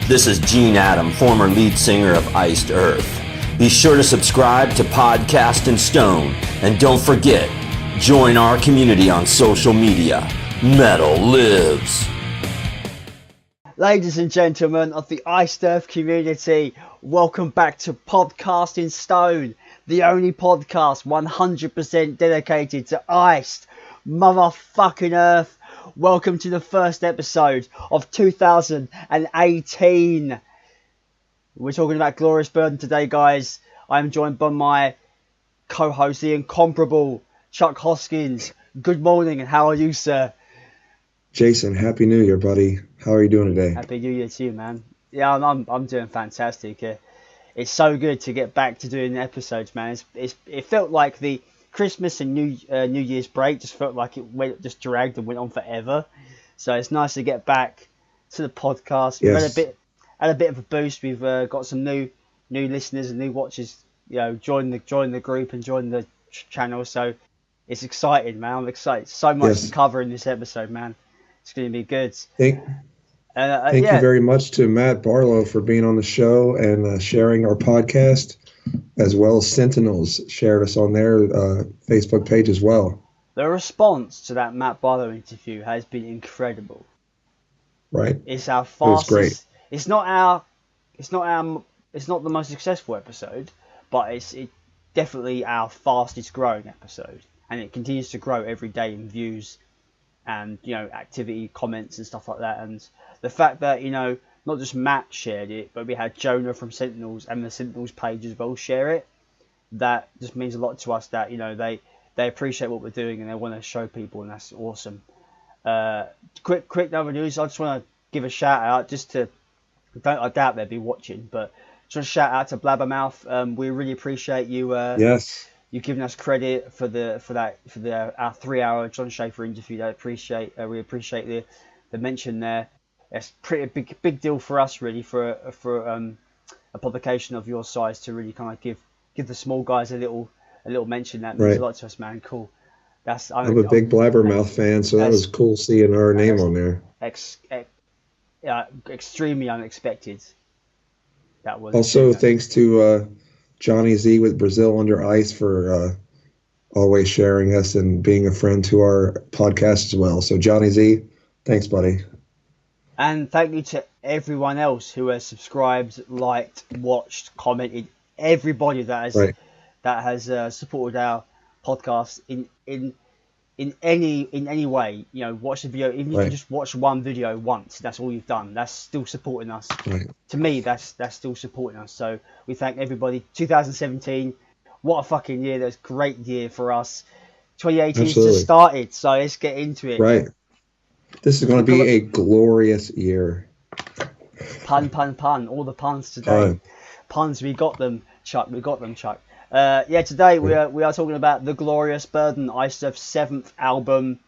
This is Gene Adam, former lead singer of Iced Earth. Be sure to subscribe to Podcast and Stone, and don't forget, join our community on social media. Metal lives. Ladies and gentlemen of the Iced Earth community, welcome back to Podcast in Stone, the only podcast 100% dedicated to iced motherfucking earth. Welcome to the first episode of 2018. We're talking about Glorious Burden today, guys. I'm joined by my co-host, the incomparable Chuck Hoskins. Good morning, and how are you, sir? Jason, Happy New Year, buddy. How are you doing today? Happy New Year to you, man. Yeah, I'm doing fantastic. It's so good to get back to doing episodes, man. It felt like the Christmas and New Year's break just felt like it just dragged and went on forever. So it's nice to get back to the podcast. We've Yes. had a bit of a boost. We've got some new listeners and new watchers, join the group and join the channel. So it's exciting, man. I'm excited. So much to cover in this episode, man. It's going to be good. Thank you very much to Matt Barlow for being on the show and sharing our podcast, as well as Sentinels shared us on their Facebook page as well. The response to that Matt Barlow interview has been incredible. Right. It's our fastest. It was great. It's not the most successful episode, but it's definitely our fastest growing episode, and it continues to grow every day in views and activity, comments and stuff like that. And the fact that not just Matt shared it, but we had Jonah from Sentinels and the Sentinels page as well share it. That just means a lot to us. That they appreciate what we're doing and they want to show people, and that's awesome. Quick number news. I just want to give a shout out I doubt they'll be watching, but just a shout out to Blabbermouth. We really appreciate you. Yes. You giving us credit for our 3-hour Jon Schaffer interview. We appreciate the mention there. It's pretty big deal for us, really, for a publication of your size to really kind of give the small guys a little mention. That means a lot to us, man. Cool. I'm a big Blabbermouth fan, so that was cool seeing our name on there. Extremely unexpected. That was also thanks to Johnny Z with Brazil Under Ice for always sharing us and being a friend to our podcast as well. So Johnny Z, thanks, buddy. And thank you to everyone else who has subscribed, liked, watched, commented. Everybody that has supported our podcast in any way. Watch the video. Even if you just watch one video once, that's all you've done. That's still supporting us. Right. To me, that's still supporting us. So we thank everybody. 2017, what a fucking year! That was a great year for us. 2018 just started, so let's get into it. Right. This is going to be a glorious year. Pun. All the puns today. Puns, we got them, Chuck. Today we are talking about The Glorious Burden, Iced Earth's 7th album.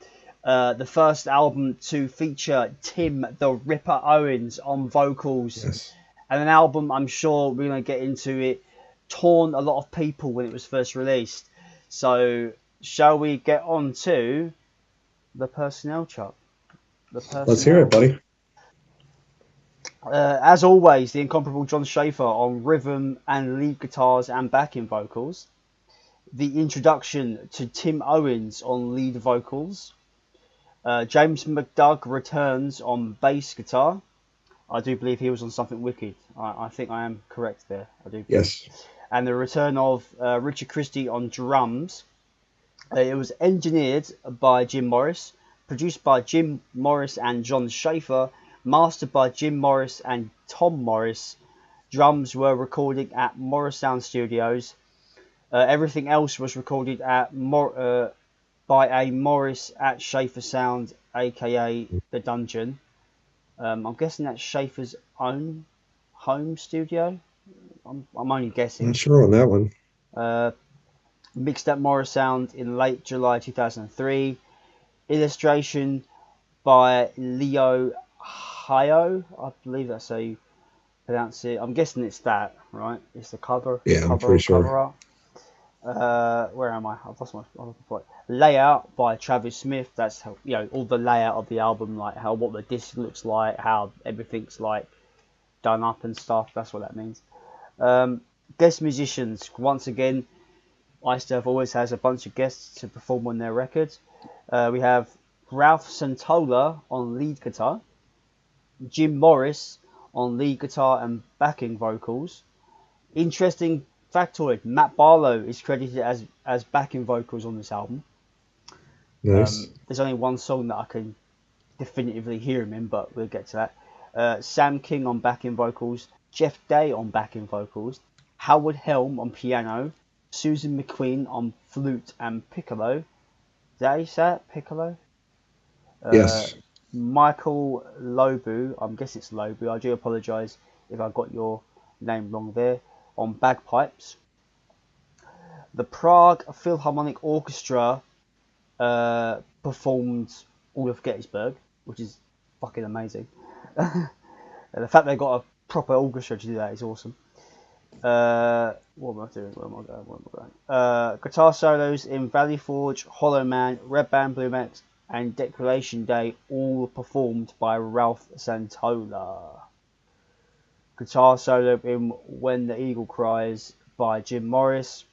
The first album to feature Tim The Ripper Owens on vocals. Yes. And an album, I'm sure we're going to get into it, torn a lot of people when it was first released. So, shall we get on to the personnel, Chuck? Let's hear it, buddy. As always, the incomparable Jon Schaffer on rhythm and lead guitars and backing vocals. The introduction to Tim Owens on lead vocals. James McDoug returns on bass guitar. I do believe he was on Something Wicked. I think I am correct there. I do. Yes. And the return of Richard Christie on drums. It was engineered by Jim Morris, produced by Jim Morris and Jon Schaffer, mastered by Jim Morris and Tom Morris. Drums were recorded at Morris Sound Studios. Everything else was recorded at by a Morris at Schaffer Sound, aka The Dungeon. I'm guessing that's Schaffer's own home studio. I'm only guessing. Not sure on that one. Mixed at Morris Sound in late July 2003. Illustration by Leo Hyo. I believe that's how you pronounce it. I'm guessing it's that, right? It's the cover. Yeah, I'm pretty sure. Cover art. Where am I? I've lost my point. Layout by Travis Smith. That's how, all the layout of the album, like what the disc looks like, how everything's like done up and stuff. That's what that means. Guest musicians. Once again, Iced Earth always has a bunch of guests to perform on their records. We have Ralph Santola on lead guitar, Jim Morris on lead guitar and backing vocals. Interesting factoid, Matt Barlow is credited as backing vocals on this album. Nice. There's only one song that I can definitively hear him in, but we'll get to that. Sam King on backing vocals, Jeff Day on backing vocals, Howard Helm on piano, Susan McQueen on flute and piccolo. Is that how you say it? Piccolo? Yes. Michael Lobu, I guess it's Lobu, I do apologise if I got your name wrong there, on bagpipes. The Prague Philharmonic Orchestra performed all of Gettysburg, which is fucking amazing. The fact they got a proper orchestra to do that is awesome. What am I doing? Where am I going? Guitar solos in Valley Forge, Hollow Man, Red Band Blue Max, and Declaration Day, all performed by Ralph Santola. Guitar solo in When the Eagle Cries by Jim Morris.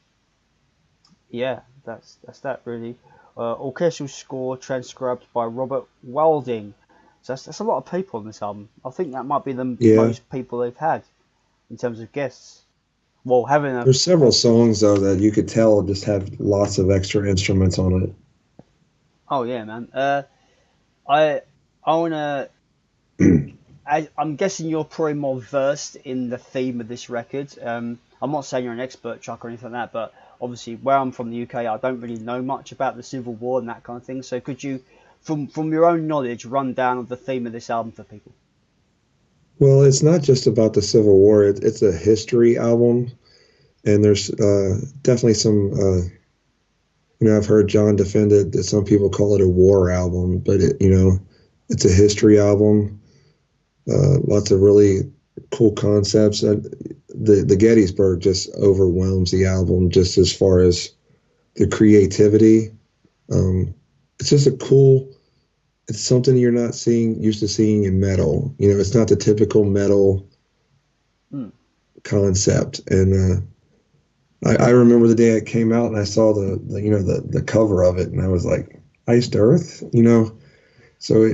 Yeah, that's that really. Orchestral score transcribed by Robert Walding. So that's a lot of people on this album. I think that might be the most people they've had in terms of guests. Well, there's several songs though that you could tell just have lots of extra instruments on it. Oh yeah, man. I wanna. I'm guessing you're probably more versed in the theme of this record. I'm not saying you're an expert, Chuck, or anything like that, but obviously where I'm from, the UK, I don't really know much about the Civil War and that kind of thing. So could you, from your own knowledge, run down of the theme of this album for people? Well, it's not just about the Civil War. It's a history album, and there's definitely some. I've heard John defend it that some people call it a war album, but it's a history album. Lots of really cool concepts. The Gettysburg just overwhelms the album, just as far as the creativity. It's just it's something you're not used to seeing in metal. It's not the typical metal concept. And I remember the day it came out and I saw the cover of it and I was like, Iced Earth, So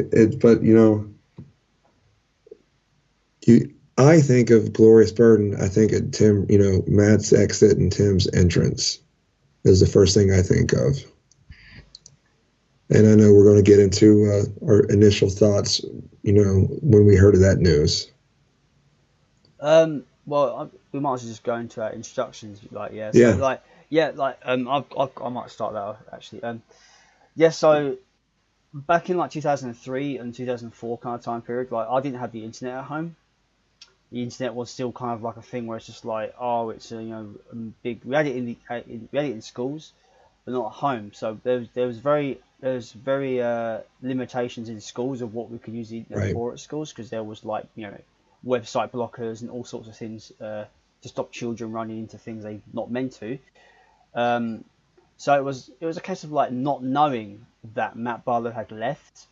I think of Glorious Burden. I think of Tim, Matt's exit and Tim's entrance is the first thing I think of. And I know we're going to get into our initial thoughts, when we heard of that news. Well, we might as well just go into our introductions, I might start that actually. So back in 2003 and 2004 kind of time period, I didn't have the internet at home. The internet was still kind of like a thing where it's just like, it's big. We had it in schools, but not at home. So there was very limitations in schools of what we could use the internet for at schools, because there was website blockers and all sorts of things to stop children running into things they're not meant to. So it was a case of not knowing that Matt Barlow had left,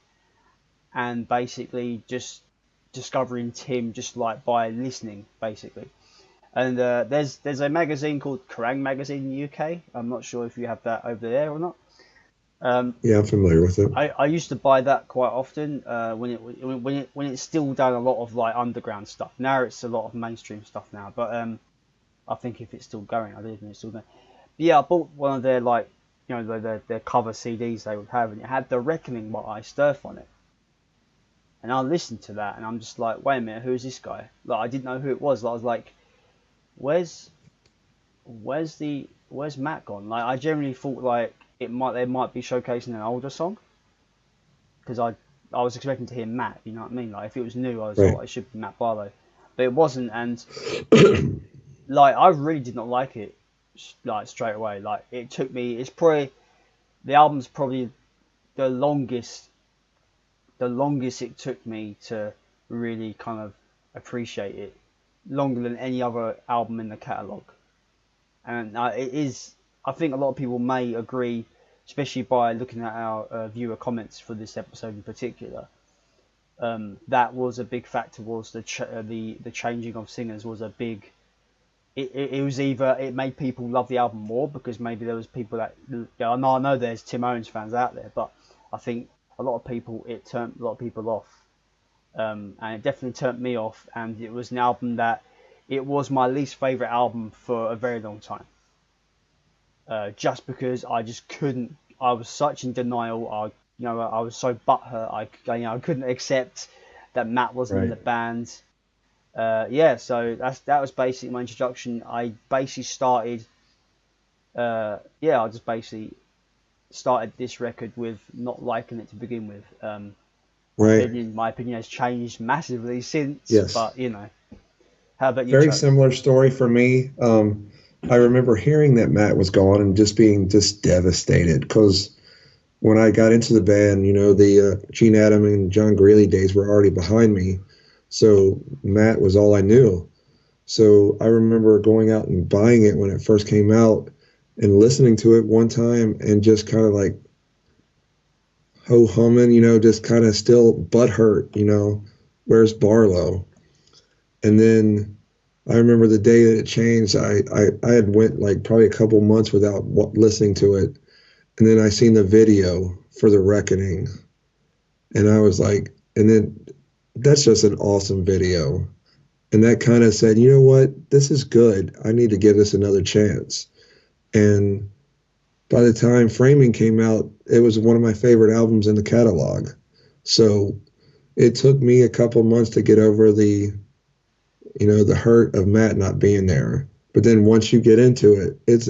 and basically just discovering Tim just by listening basically. And there's a magazine called Kerrang magazine in the UK. I'm not sure if you have that over there or not. Yeah, I'm familiar with it. I used to buy that quite often when it's still done a lot of underground stuff. Now it's a lot of mainstream stuff now, but I think if it's still going, I don't think it's still going. But yeah, I bought one of their their cover CDs they would have, and it had The Reckoning by Iced Earth on it. And I listened to that, and I'm just like, wait a minute, who is this guy? I didn't know who it was. I was like, where's Matt gone? I generally thought they might be showcasing an older song, because I was expecting to hear Matt. You know what I mean? If it was new, I was like, it should be Matt Barlow, but it wasn't. And I really did not like it. Straight away. It took me. It's probably the album's probably the longest it took me to really kind of appreciate it, longer than any other album in the catalogue. And it is, I think a lot of people may agree, especially by looking at our viewer comments for this episode in particular. that was a big factor. Was the changing of singers was a big. It was either it made people love the album more because maybe there was people that I know there's Tim Owens fans out there, but I think a lot of people it turned a lot of people off, and it definitely turned me off. And it was an album that it was my least favorite album for a very long time, just because I just couldn't. I was such in denial. I was so butthurt. I couldn't accept that Matt wasn't in the band. So that was basically my introduction. I basically started. I just basically started this record with not liking it to begin with. My opinion has changed massively since. Yes. But how about you? Very Chuck? similar story for me. I remember hearing that Matt was gone and just being devastated because when I got into the band, the Gene Adam and John Greeley days were already behind me. So Matt was all I knew. So I remember going out and buying it when it first came out and listening to it one time and just kind of like ho-humming, just kind of still butthurt, where's Barlow? And then I remember the day that it changed, I had went like probably a couple months without listening to it. And then I seen the video for The Reckoning. And I was like, and then that's just an awesome video. And that kind of said, you know what, this is good. I need to give this another chance. And by the time Framing came out, it was one of my favorite albums in the catalog. So it took me a couple months to get over the hurt of Matt not being there. But then once you get into it, it's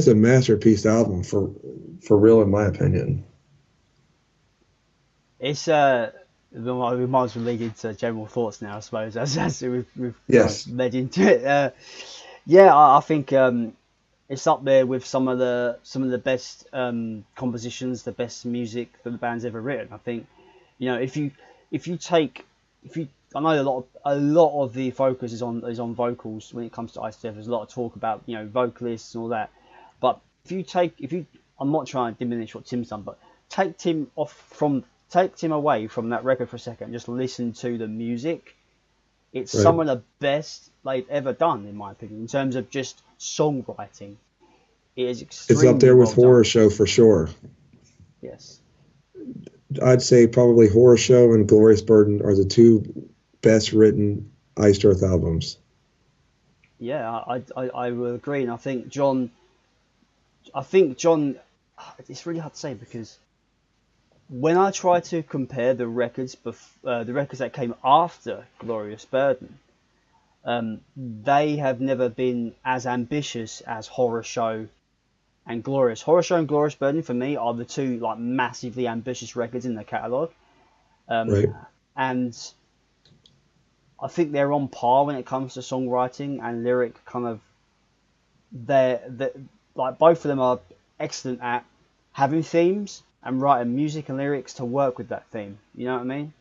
a masterpiece album for real, in my opinion. It's we might as well lead into general thoughts now, I suppose, as we've Yes. led into it. I think it's up there with some of the best compositions, the best music that the band's ever written. I think, I know a lot of the focus is on vocals when it comes to Iced Earth. There's a lot of talk about vocalists and all that, but I'm not trying to diminish what Tim's done, but take Tim away from that record for a second. Just listen to the music. It's some of the best they've ever done, in my opinion, in terms of just songwriting. It is extremely It's up there with well Horror done. Show for sure. Yes. I'd say probably Horror Show and Glorious Burden are the two best written Iced Earth albums. Yeah, I will agree, and I think John. It's really hard to say because when I try to compare the records that came after Glorious Burden, they have never been as ambitious as Horror Show and Glorious. Horror Show and Glorious Burden for me are the two like massively ambitious records in the catalogue. And I think they're on par when it comes to songwriting and lyric kind of. Like both of them are excellent at having themes and writing music and lyrics to work with that theme. You know what I mean?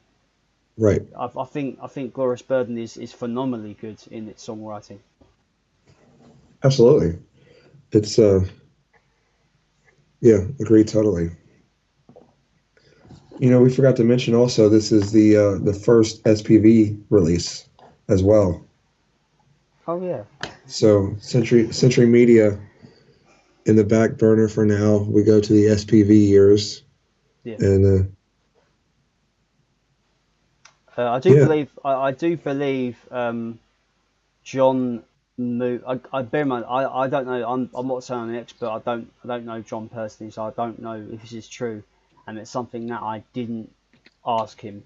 Right. I think Glorious Burden is phenomenally good in its songwriting. Absolutely. It's agree totally. We forgot to mention also this is the first SPV release as well. Oh yeah. So Century Media in the back burner for now. We go to the SPV years. Yeah. And I do believe John moved. I bear in mind I don't know. I'm not saying I'm an expert. I don't know John personally, so I don't know if this is true, and it's something that I didn't ask him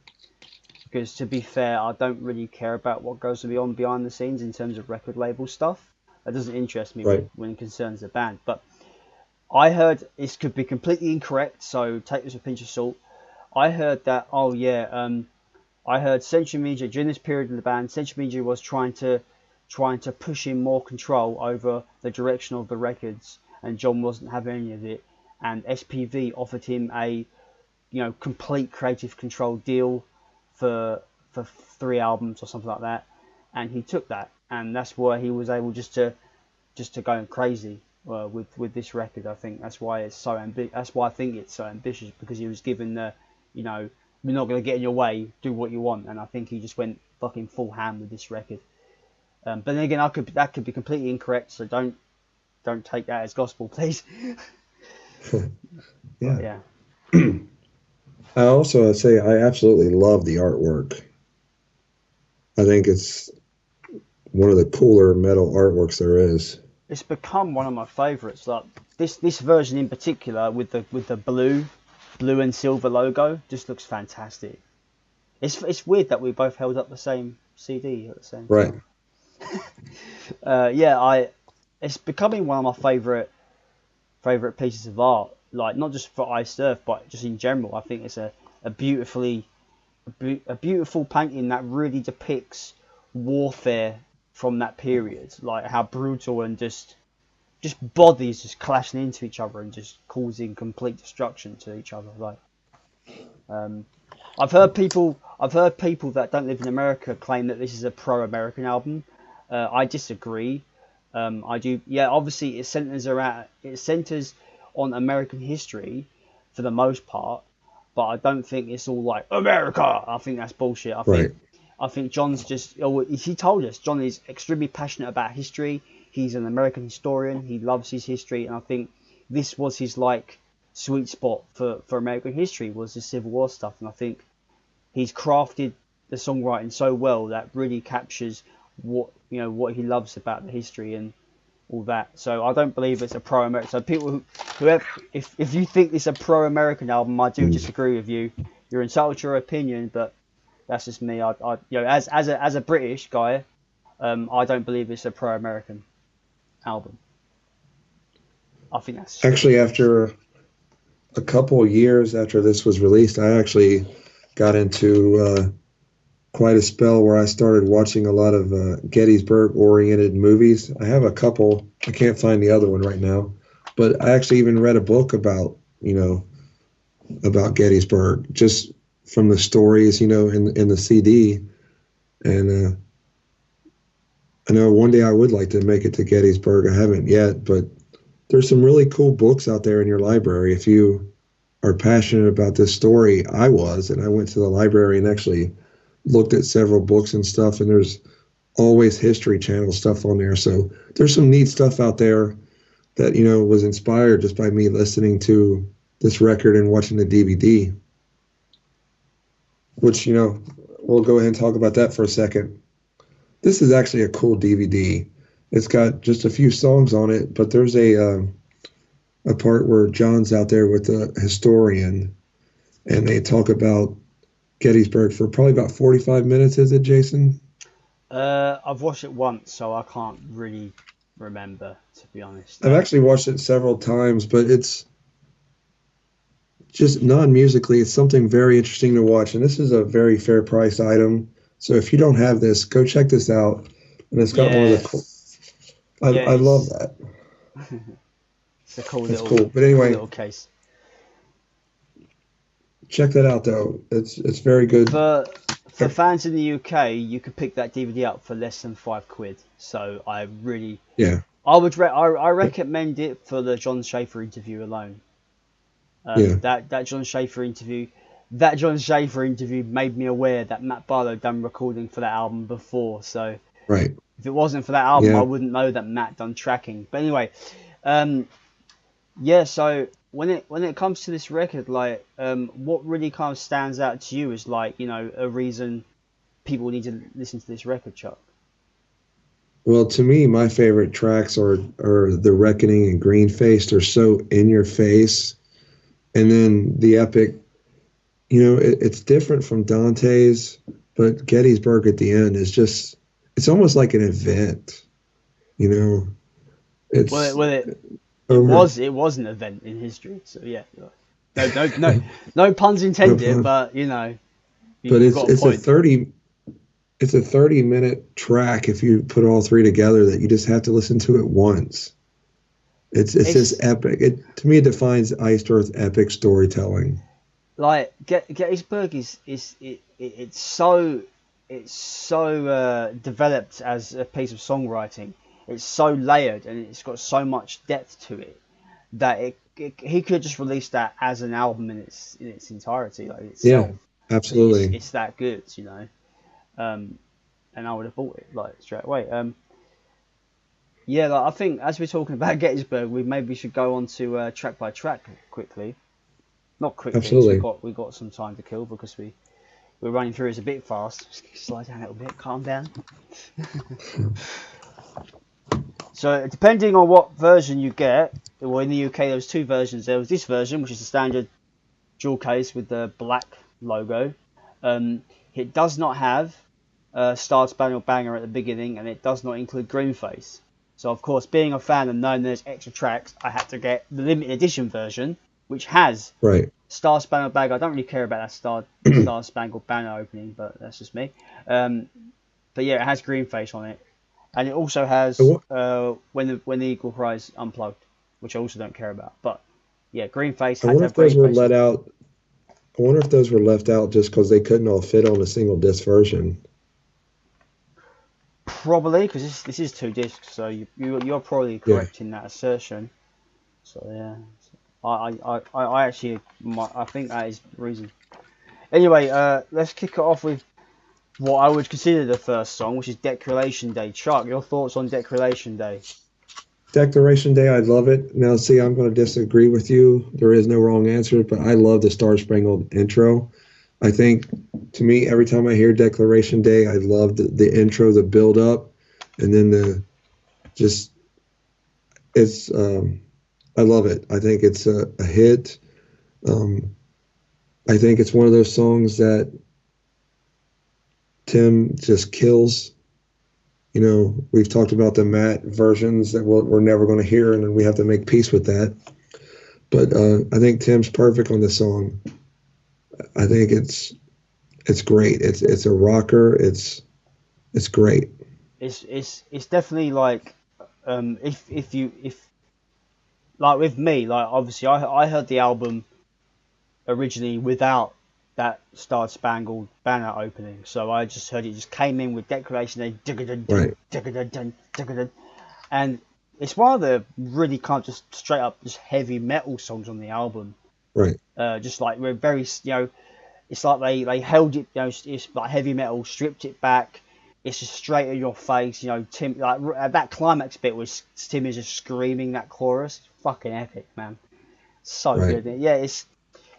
because, to be fair, I don't really care about what goes on behind the scenes in terms of record label stuff. That doesn't interest me when it concerns the band. But I heard, this could be completely incorrect, so take this with a pinch of salt. I heard that I heard Century Media during this period in the band. Century Media was trying to push in more control over the direction of the records, and John wasn't having any of it. And SPV offered him a complete creative control deal for 3 albums or something like that, and he took that, and that's why he was able just to go crazy with this record. I think that's why it's so That's why I think it's so ambitious, because he was given the we're not going to get in your way, do what you want. And I think he just went fucking full ham with this record. But then again, that could be completely incorrect, so don't take that as gospel, please. Yeah. I also say I absolutely love the artwork. I think it's one of the cooler metal artworks there is. It's become one of my favourites. Like this version in particular with the blue and silver logo just looks fantastic. It's weird that we both held up the same CD at the same time. Right. It's becoming one of my favourite pieces of art. Like not just for Iced Earth, but just in general. I think it's a beautiful painting that really depicts warfare from that period, like how brutal and just bodies just clashing into each other and just causing complete destruction to each other. Like, I've heard people that don't live in America claim that this is a pro-American album. I disagree. I do. Yeah, obviously it centers on American history for the most part, but I don't think it's all like America. I think that's bullshit. I think Jon's he told us Jon is extremely passionate about history. He's an American historian. He loves his history. And I think this was his like sweet spot for American history was the Civil War stuff. And I think he's crafted the songwriting so well that really captures what he loves about the history and all that. So I don't believe it's a pro-American. So people if you think it's a pro-American album, I do disagree with you. You're entitled to your opinion, but that's just me. As a British guy, I don't believe it's a pro-American album. I think that's actually after a couple of years after this was released, I actually got into quite a spell where I started watching a lot of Gettysburg-oriented movies. I have a couple. I can't find the other one right now, but I actually even read a book about Gettysburg, just from the stories, in the CD. And I know one day I would like to make it to Gettysburg. I haven't yet, but there's some really cool books out there in your library. If you are passionate about this story, and I went to the library and actually looked at several books and stuff, and there's always History Channel stuff on there. So there's some neat stuff out there that, was inspired just by me listening to this record and watching the DVD. Which, we'll go ahead and talk about that for a second. This is actually a cool DVD. It's got just a few songs on it, but there's a part where Jon's out there with the historian, and they talk about Gettysburg for probably about 45 minutes, is it, Jason? I've watched it once, so I can't really remember, to be honest. I've actually watched it several times, but it's just non-musically, it's something very interesting to watch. And this is a very fair priced item. So if you don't have this, go check this out. And it's got one of the cool... I love that. It's a cool But anyway, little case. Check that out, though. It's very good. For fans in the UK, you could pick that DVD up for less than £5. So I really... Yeah. I recommend it for the Jon Schaffer interview alone. That Jon Schaffer interview made me aware that Matt Barlow done recording for that album before. So right. If it wasn't for that album, I wouldn't know that Matt done tracking. But anyway, so when it comes to this record, like, what really kind of stands out to you is like, a reason people need to listen to this record, Chuck? Well, to me, my favorite tracks are The Reckoning and Green Faced. They're so in your face. And then the epic, it's different from Dante's, but Gettysburg at the end is just, it's almost like an event, It's it was an event in history. So yeah, no puns intended, but But it's a 30-minute track if you put all three together that you just have to listen to it once. It's just epic. To me, it defines Iced Earth epic storytelling. Like Gettysburg it's so developed as a piece of songwriting. It's so layered and it's got so much depth to it that he could just release that as an album in its entirety, like itself. Absolutely. It's that good, and I would have bought it like straight away. Yeah, like, I think as we're talking about Gettysburg, we maybe should go on to track by track quickly. Not quickly, because Absolutely. we got some time to kill because we're running through it a bit fast. Just slow down a little bit, calm down. So depending on what version you get, well, in the UK there was two versions. There was this version, which is the standard dual case with the black logo. It does not have Star Spangled Banger at the beginning, and it does not include Greenface. So of course, being a fan and knowing there's extra tracks, I had to get the limited edition version, which has Right. Star Spangled Banner. I don't really care about that Star Spangled Banner opening, but that's just me. But yeah, it has Greenface on it, and it also has when the Eagle Cries Unplugged, which I also don't care about. But yeah, Greenface I had to wonder have if those were Greenface. let out. I wonder if those were left out just because they couldn't all fit on a single disc version. Probably because this is two discs, so you're probably correct in that assertion. So yeah, I actually I think that is the reason. Anyway, let's kick it off with what I would consider the first song, which is Declaration Day. Chuck, your thoughts on Declaration Day? Declaration Day, I love it. Now, see, I'm going to disagree with you. There is no wrong answer, but I love the Star Spangled intro. I think, to me, every time I hear Declaration Day, I love the intro, the build up, and then it's, I love it. I think it's a hit. I think it's one of those songs that Tim just kills. We've talked about the Matt versions that we're never going to hear, and we have to make peace with that. But I think Tim's perfect on this song. I think it's great. It's a rocker. It's great. It's definitely like if like with me, like obviously I heard the album originally without that Star Spangled Banner opening, so I just heard it just came in with Declaration Day, Right. and it's one of the really kind of just straight up just heavy metal songs on the album. Right. Just like we're very, it's like they held it, it's like heavy metal, stripped it back. It's just straight in your face, Tim, like that climax bit was Tim is just screaming that chorus, fucking epic, man, so Right. good. Yeah,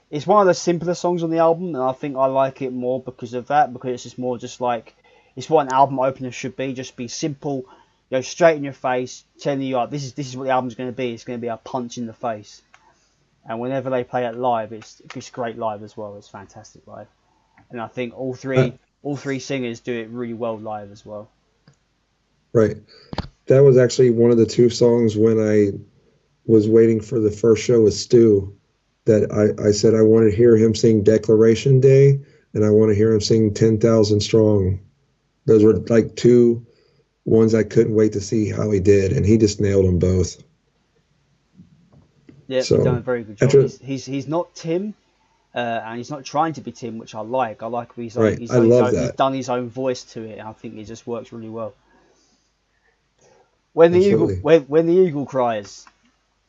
it's one of the simpler songs on the album, and I think I like it more because of that, because it's just more just like, it's what an album opener should be, just be simple, straight in your face, telling you, like, this is what the album's going to be. It's going to be a punch in the face. And whenever they play it live, it's great live as well. It's fantastic live, and I think all three singers do it really well live as well. Right. That was actually one of the two songs when I was waiting for the first show with Stu that I said I want to hear him sing Declaration Day, and I want to hear him sing 10,000 Strong. Those were like two ones I couldn't wait to see how he did, and he just nailed them both. Yeah, So, he's done a very good job. He's not Tim, and he's not trying to be Tim, which I like. I like he's Right. he's, I love that. He's done his own voice to it, and I think it just works really well. When the Absolutely. when the eagle cries,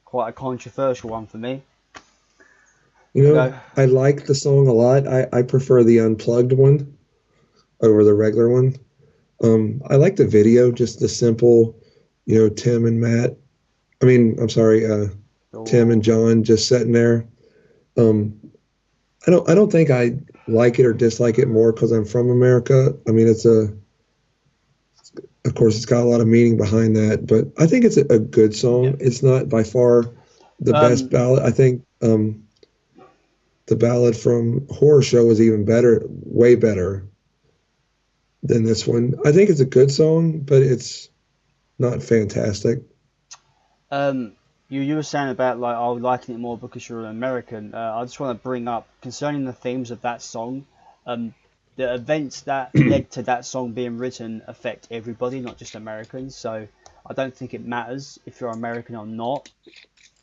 quite a controversial one for me. I like the song a lot. I prefer the unplugged one over the regular one. I like the video, just the simple, Tim and Matt. I'm sorry, Tim and Jon just sitting there. I don't think I like it or dislike it more because I'm from America. Of course, it's got a lot of meaning behind that, but I think it's a good song. Yeah. It's not by far the best ballad. I think the ballad from Horror Show was even better, way better than this one. I think it's a good song, but it's not fantastic. You were saying about like liking it more because you're an American. I just want to bring up concerning the themes of that song. The events that led to that song being written affect everybody, not just Americans. So I don't think it matters if you're American or not.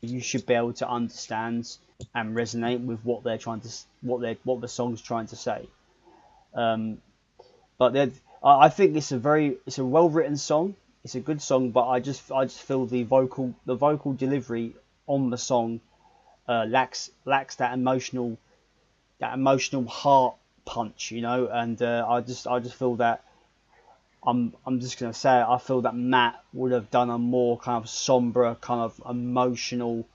You should be able to understand and resonate with what they're trying to, what the song's trying to say. But I think it's a well written song. It's a good song, but I just feel the vocal delivery on the song lacks that emotional heart punch, you know. And I just feel that I'm just gonna say it, I feel that Matt would have done a more kind of somber, kind of emotional,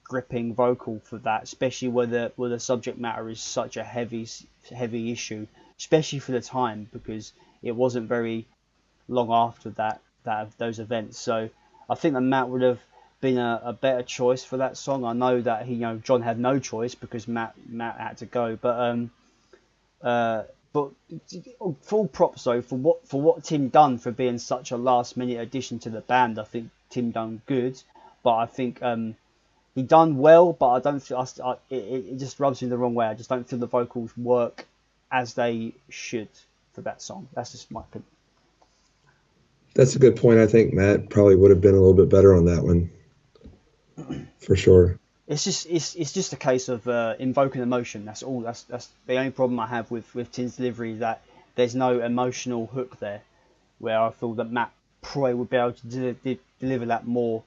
gripping vocal for that, especially where the subject matter is such a heavy issue, especially for the time, because it wasn't very long after those events. So I think that Matt would have been a better choice for that song. I know that John had no choice because Matt had to go, but full props though for what Tim done for being such a last minute addition to the band. I think Tim done good, but I think he done well, but I don't feel it just rubs me the wrong way. I just don't feel the vocals work as they should for that song. That's just my opinion. That's a good point. I think Matt probably would have been a little bit better on that one, for sure. It's just a case of invoking emotion. That's all. That's the only problem I have with Tim's delivery, that there's no emotional hook there, where I feel that Matt probably would be able to deliver that more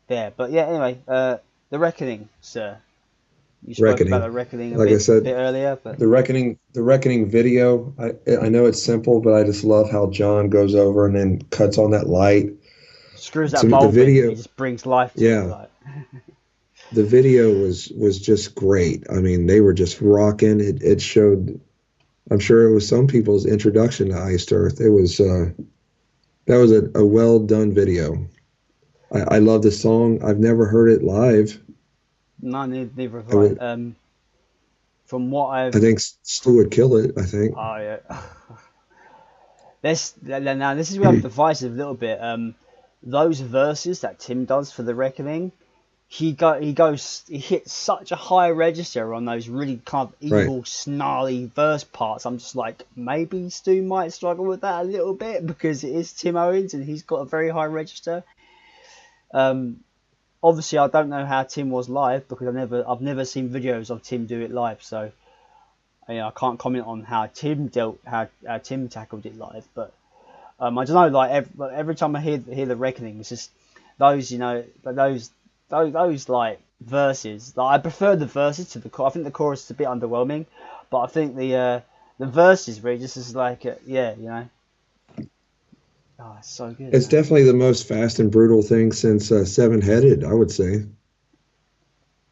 there. But yeah, anyway, The Reckoning, sir. You spoke about The Reckoning a bit earlier, but the Reckoning video. I know it's simple, but I just love how John goes over and then cuts on that light, screws that bulb in. He just brings life to it. Like. The video was just great. I mean, they were just rocking. It showed. I'm sure it was some people's introduction to Iced Earth. It was that was a well done video. I love the song. I've never heard it live. No, neither have I. From what I think Stu would kill it. I think. Oh yeah. This is where I'm divisive a little bit. Those verses that Tim does for The Reckoning, he hits such a high register on those really kind of evil, snarly verse parts. I'm just like, maybe Stu might struggle with that a little bit because it is Tim Owens and he's got a very high register. Obviously, I don't know how Tim was live because I've never seen videos of Tim do it live, so I can't comment on how Tim tackled it live. But I don't know, like every time I hear The Reckoning, it's just those those like verses. Like, I prefer the verses to the chorus. I think the chorus is a bit underwhelming, but I think the verses really just is like Oh, it's so good. It's definitely the most fast and brutal thing since Seven Headed, I would say.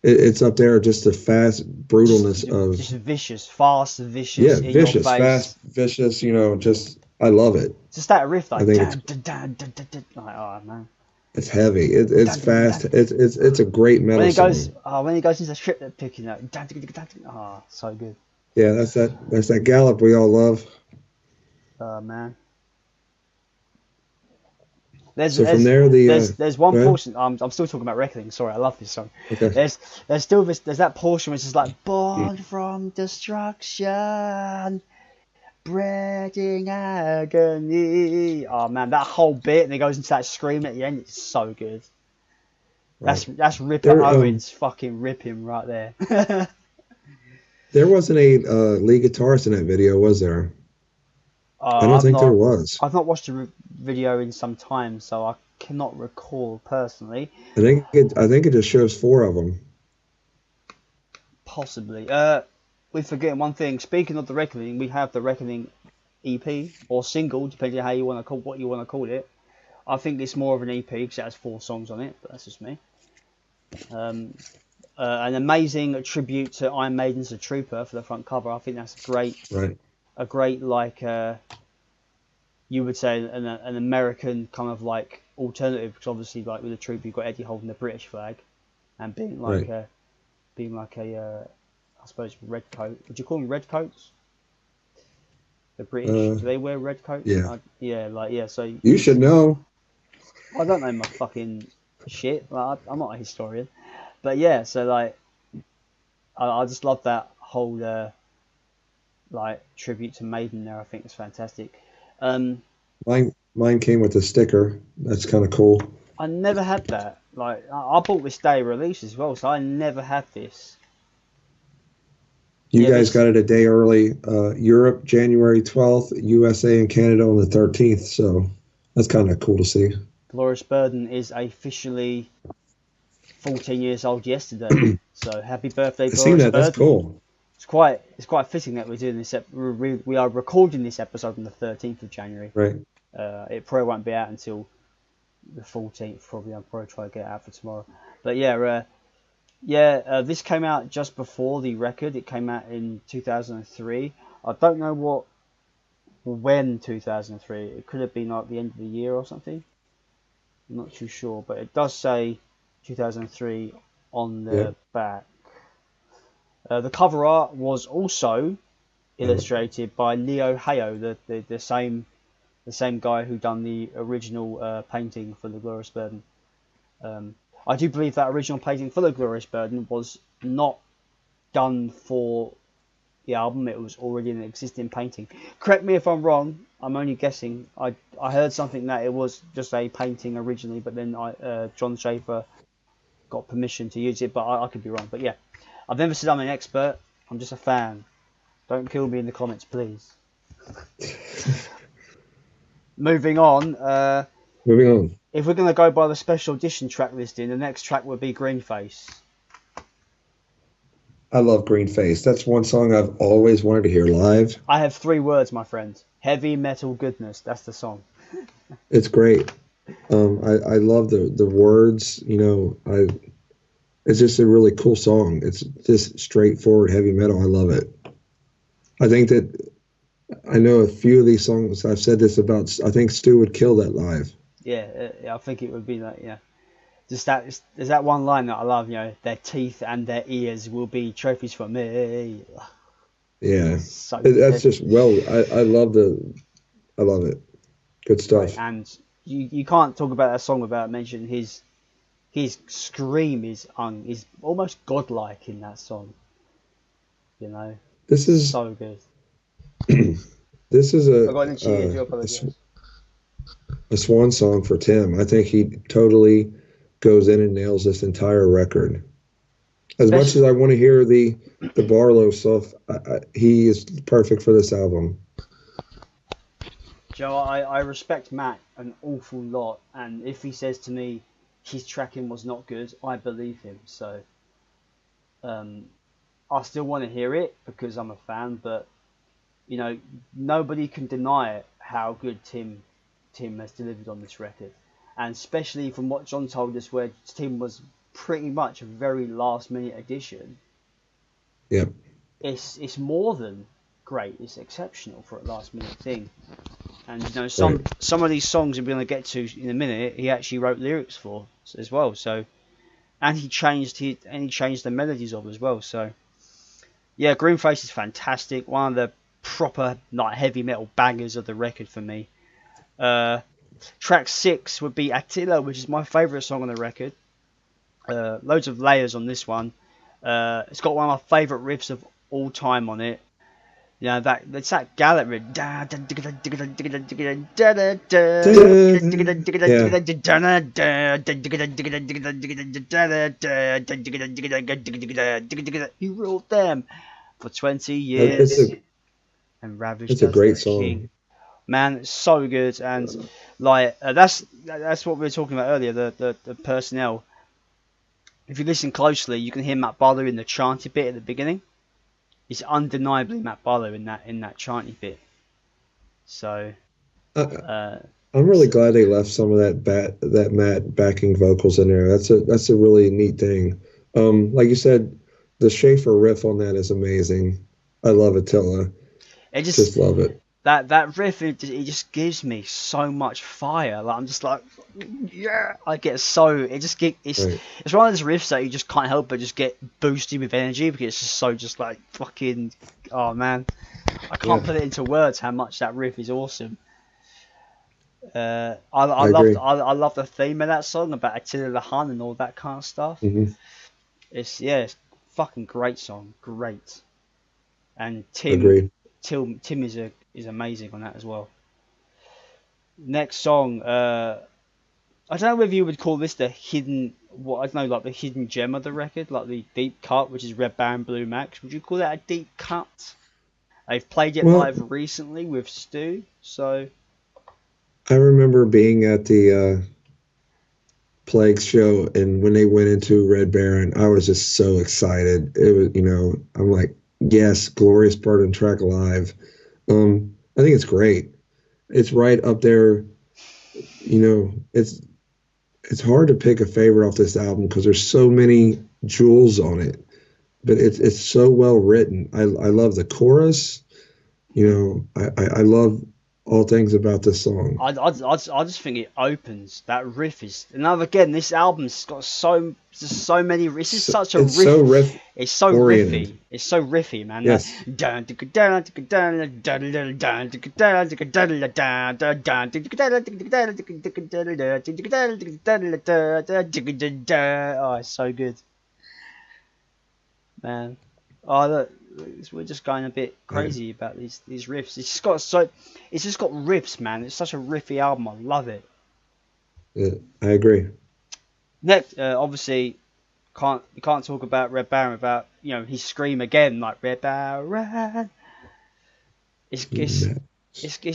It's up there, just the fast brutalness of... Just vicious, fast, vicious. Yeah, vicious, fast, vicious, just, I love it. Just that riff, like... like, oh, man. It's heavy. It's fast. It's a great metal song. When he goes into the strip, they're picking up. Oh, so good. Yeah, that's that gallop we all love. Oh, man. There's one portion. I'm still talking about Reckoning. Sorry, I love this song. Okay. There's still there's that portion which is like born from destruction, breeding agony. Oh man, that whole bit, and it goes into that scream at the end. It's so good. Right. That's Ripper Owens fucking ripping right there. There wasn't a lead guitarist in that video, was there? I don't think there was. I've not watched the video in some time, so I cannot recall personally. I think it just shows 4 of them. Possibly. We're forgetting one thing. Speaking of The Reckoning, we have The Reckoning EP or single, depending on how you want to what you want to call it. I think it's more of an EP because it has 4 songs on it, but that's just me. An amazing tribute to Iron Maiden's "A Trooper" for the front cover. I think that's great. Right. A great, like, you would say an American kind of like alternative, because obviously, like with The Trooper, you've got Eddie holding the British flag and being like I suppose red coat. Would you call them red coats? The British, do they wear red coats? Yeah. So you should know. I don't know my fucking shit. Like, I'm not a historian, but yeah. So like, I just love that whole like tribute to Maiden there. I think it's fantastic. Mine came with a sticker. That's kind of cool. I never had that. Like, I bought this day release as well, so I never had this. You guys got it a day early. Europe, January 12th, USA and Canada on the 13th. So that's kind of cool to see. Dolores Burden is officially 14 years old yesterday. So happy birthday, Dolores I've seen that. Burden. That's cool. it's quite fitting that we're doing this. We are recording this episode on the 13th of January. Right. It probably won't be out until the 14th. Probably I'll probably try to get it out for tomorrow. But this came out just before the record. It came out in 2003. I don't know when 2003. It could have been like the end of the year or something. I'm not too sure, but it does say 2003 on the back. The cover art was also illustrated by Leo Hayo, the same guy who done the original painting for the Glorious Burden. I do believe that original painting for the Glorious Burden was not done for the album. It was already an existing painting. Correct me if I'm wrong. I'm only guessing. I heard something that it was just a painting originally, but then Jon Schaffer got permission to use it. But I could be wrong. But yeah, I've never said I'm an expert. I'm just a fan. Don't kill me in the comments, please. Moving on. If we're going to go by the special edition track listing, the next track would be Green Face. I love Green Face. That's one song I've always wanted to hear live. I have 3 words, my friend. Heavy metal goodness. That's the song. It's great. I love the words. It's just a really cool song. It's just straightforward heavy metal. I love it. I think that I know a few of these songs. I've said this about. I think Stu would kill that live. Yeah, I think it would be that. Yeah, just that. There's that one line that I love. Their teeth and their ears will be trophies for me. Yeah, that's just I love it. Good stuff. Right, and you can't talk about that song without mentioning his scream is almost godlike in that song. This is so good. This is a swan song for Tim. I think he totally goes in and nails this entire record. As much as I want to hear the Barlow stuff, he is perfect for this album. Joe, I respect Matt an awful lot, and if he says to me his tracking was not good, I believe him. So I still want to hear it because I'm a fan, but nobody can deny how good Tim has delivered on this record, and especially from what John told us, where Tim was pretty much a very last minute addition. Yep. It's more than great. It's exceptional for a last minute thing. And some of these songs we're going to get to in a minute, he actually wrote lyrics for as well. So, and he changed the melodies of as well. So, yeah, Green Face is fantastic. One of the proper heavy metal bangers of the record for me. Track 6 would be Attila, which is my favourite song on the record. Loads of layers on this one. It's got one of my favourite riffs of all time on it. It's that Gallet riff. You ruled them for 20 years and ravished. It's a great song. King. Man, it's so good, and that's what we were talking about earlier. The personnel. If you listen closely, you can hear Matt Barlow in the chanty bit at the beginning. It's undeniably Matt Barlow in that chanty bit. So, I'm really glad they left some of that Matt backing vocals in there. That's a really neat thing. Like you said, the Schaffer riff on that is amazing. I love Attila. Just love it. That riff, it just gives me so much fire. I'm just like, yeah. I get so it's one of those riffs that you just can't help but just get boosted with energy because it's just so just like fucking. Oh man, I can't put it into words how much that riff is awesome. I love the theme of that song about Attila the Hun and all that kind of stuff. Mm-hmm. It's fucking great song, great. And Tim is amazing on that as well. Next song, I don't know whether you would call this the hidden gem of the record, like the deep cut, which is Red Baron Blue Max. Would you call that a deep cut? I've played it live recently with Stu, so I remember being at the Plague show, and when they went into Red Baron, I was just so excited. It was, I'm like, Yes, Glorious Burden track live. I think it's great. It's right up there. You know, it's hard to pick a favorite off this album because there's so many jewels on it, but it's so well written. I love the chorus. You know, I love all things about this song. I just think it opens. That riff is. And now again, this album's got so many. This is such a It's riff. so riff It's so oriented. riffy. It's so riffy, man. Yes. Oh, it's so good, man. Oh, look, we're just going a bit crazy about these riffs. It's just got riffs, man. It's such a riffy album. I love it. Yeah, I agree. Next, obviously, you can't talk about Red Baron without his scream again, like Red Baron. It's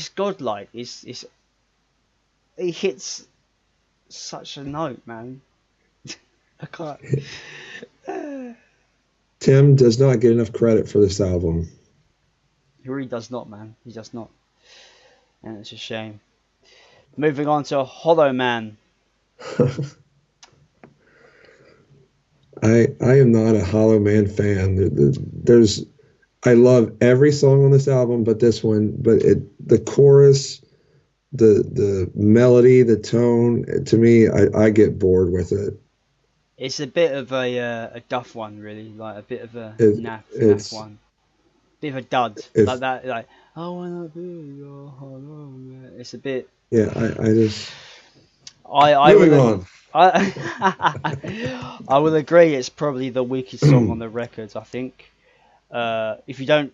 godlike. He hits such a note, man. I can't. Tim does not get enough credit for this album. He really does not, man. He does not. And it's a shame. Moving on to Hollow Man. I am not a Hollow Man fan. I love every song on this album, but this one, the chorus, the melody, the tone, to me, I get bored with it. It's a bit of a duff one, really, like a bit of a naff one, bit of a dud, like that, like I wanna be your Hollow Man. It's a bit. Yeah, I just. Moving on. I will agree. It's probably the weakest song on the record. I think. If you don't,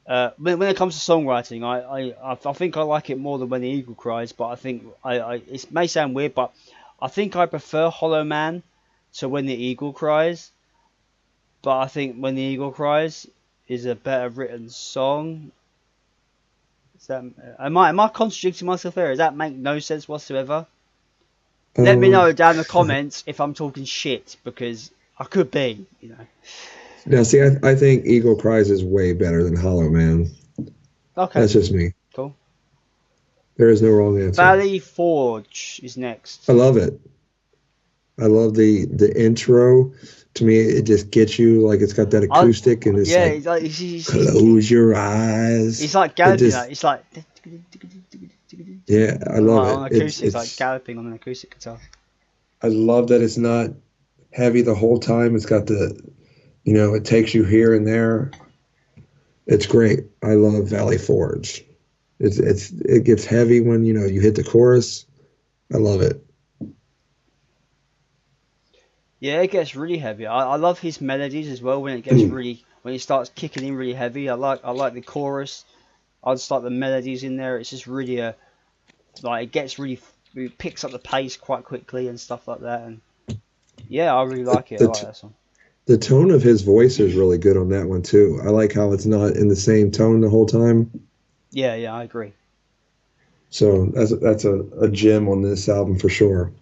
when it comes to songwriting, I think I like it more than When the Eagle Cries. But I think it may sound weird, but I think I prefer Hollow Man to When the Eagle Cries. But I think When the Eagle Cries is a better written song. Am I contradicting myself here? Does that make no sense whatsoever? Let me know down in the comments if I'm talking shit, because I could be, Now, see, I think Eagle Cries is way better than Hollow Man. Okay. That's just me. Cool. There is no wrong answer. Valley Forge is next. I love it. I love the intro. To me, it just gets you, like it's got that acoustic and it's close your eyes. It's like galloping. It's like. Yeah, I love it. On acoustic, it's like galloping on an acoustic guitar. I love that it's not heavy the whole time. It's got it takes you here and there. It's great. I love Valley Forge. It gets heavy when you hit the chorus. I love it. Yeah, it gets really heavy. I love his melodies as well when it gets when it starts kicking in really heavy. I like the chorus. I just like the melodies in there. It's just really it picks up the pace quite quickly and stuff like that. And yeah, I really like it. I like that song. The tone of his voice is really good on that one too. I like how it's not in the same tone the whole time. Yeah, I agree. So that's a gem on this album for sure.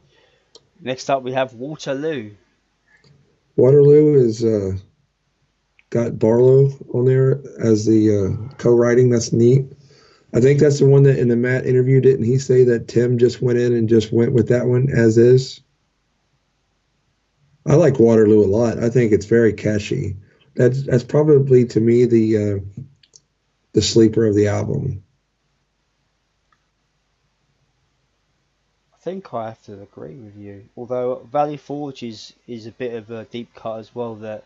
Next up, we have Waterloo. Waterloo is got Barlow on there as the co-writing. That's neat. I think that's the one that in the Matt interview, didn't he say that Tim just went in and just went with that one as is? I like Waterloo a lot. I think it's very catchy. That's probably to me the sleeper of the album. I think I have to agree with you. Although Valley Forge is a bit of a deep cut as well that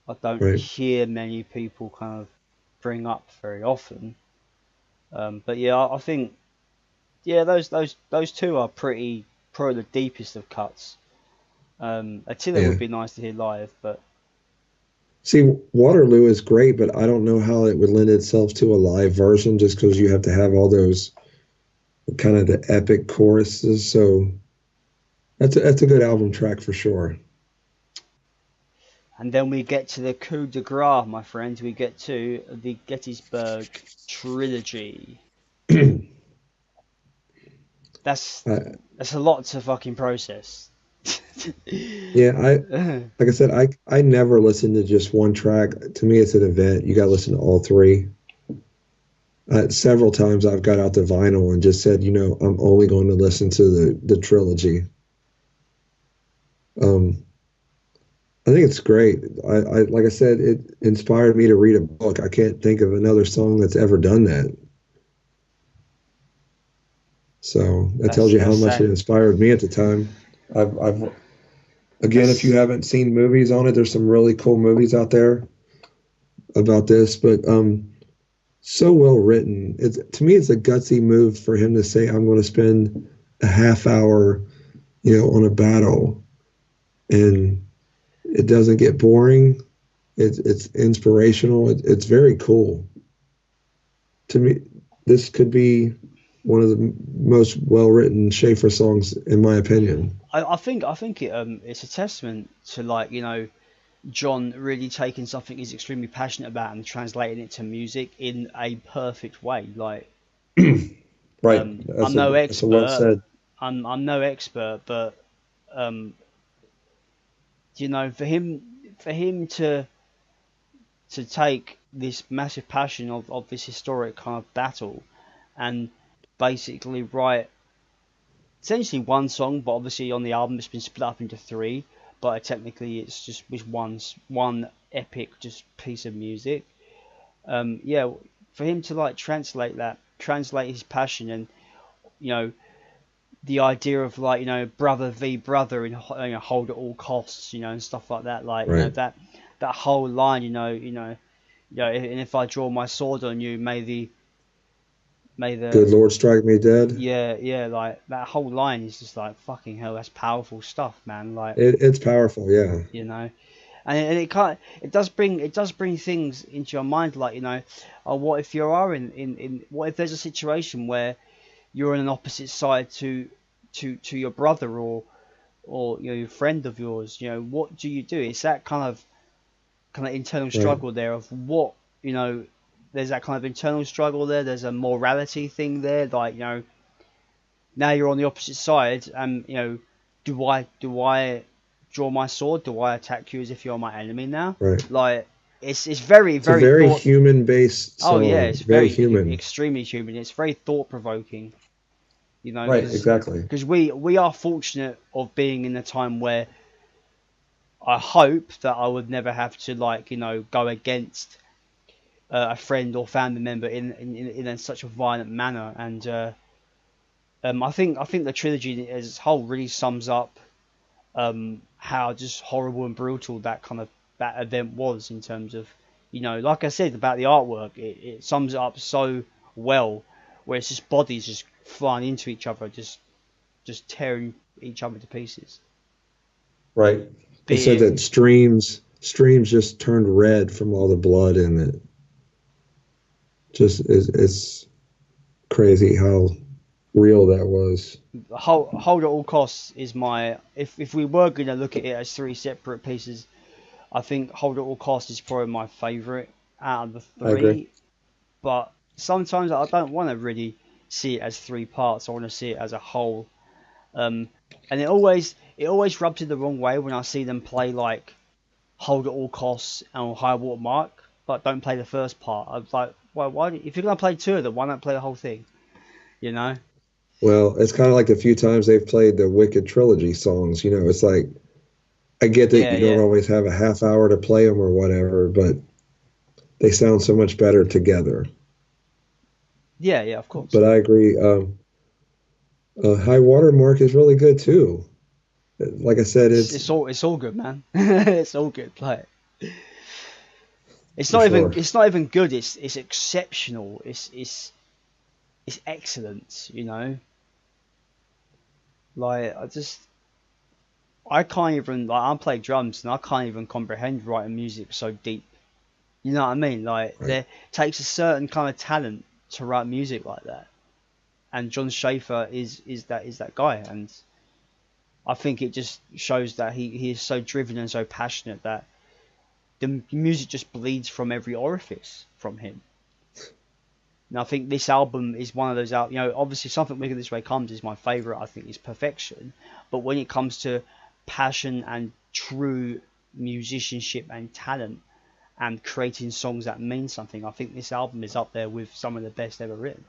I don't hear many people kind of bring up very often. But yeah, I think those two are probably the deepest of cuts. Attila would be nice to hear live, but see, Waterloo is great, but I don't know how it would lend itself to a live version, just because you have to have all those kind of the epic choruses. So that's a good album track for sure. And then we get to the coup de grace, my friends. We get to the Gettysburg Trilogy. That's a lot to fucking process. Yeah, like I said, I never listen to just one track. To me, it's an event. You got to listen to all three. Several times I've got out the vinyl and just said, I'm only going to listen to the trilogy. I think it's great. I like I said, it inspired me to read a book. I can't think of another song that's ever done that. So that tells you how much it inspired me at the time. I've again, if you haven't seen movies on it, there's some really cool movies out there about this, but so well written. It's, to me, it's a gutsy move for him to say, I'm going to spend a half hour, on a battle, and it doesn't get boring. It's inspirational. It's very cool. To me, this could be one of the most well-written Schaffer songs, in my opinion. I think it's a testament to Jon really taking something he's extremely passionate about and translating it to music in a perfect way. Like, right, I'm no expert. Well said. I'm no expert, but for him to take this massive passion of this historic kind of battle and basically write essentially one song, but obviously on the album it's been split up into three, but technically it's just one epic just piece of music. For him to translate his passion and the idea of brother v brother and hold at all costs, and stuff like that, right. that whole line, and if I draw my sword on you, may the good Lord strike me dead. Yeah, like that whole line is just like, fucking hell, that's powerful stuff, man. Like, it's powerful, yeah. And it does bring things into your mind, like, what if you are in what if there's a situation where you're on an opposite side to your brother or a friend of yours, what do you do? It's that kind of internal struggle there of what, there's that kind of internal struggle there. There's a morality thing there, like, now you're on the opposite side, and do I draw my sword? Do I attack you as if you're my enemy now? Right. Like, it's very it's a very human based song. Oh yeah, it's very human, extremely human. It's very thought provoking. Right, exactly. Because we are fortunate of being in a time where I hope that I would never have to go against a friend or family member in such a violent manner. And I think the trilogy as a whole really sums up how just horrible and brutal that event was, in terms of, like I said about the artwork, it sums it up so well, where it's just bodies just flying into each other, just tearing each other to pieces. Right. They said that streams just turned red from all the blood in it. Just it's crazy how real that was. Hold at all costs is my, if we were going to look at it as three separate pieces, I think Hold at all costs is probably my favourite out of the three. I agree. But sometimes I don't want to really see it as three parts. I want to see it as a whole. And it always rubs it the wrong way when I see them play like Hold at all costs and High Water Mark, but don't play the first part. I was like, well, why? If you're gonna play two of them, why not play the whole thing? Well, it's kind of like the few times they've played the Wicked trilogy songs. It's like, I get that you don't always have a half hour to play them or whatever, but they sound so much better together. Yeah, of course. But I agree. High Water Mark is really good too. Like I said, it's all good, man. It's all good. Play it. It's not even good. It's exceptional. It's excellence. Like, I can't even, like, I play drums and I can't even comprehend writing music so deep. You know what I mean? Like, There takes a certain kind of talent to write music like that, and Jon Schaffer is that guy. And I think it just shows that he is so driven and so passionate that the music just bleeds from every orifice from him. And I think this album is one of those obviously Something Wicked This Way Comes is my favourite. I think it's perfection. But when it comes to passion and true musicianship and talent and creating songs that mean something. I think this album is up there with some of the best ever written.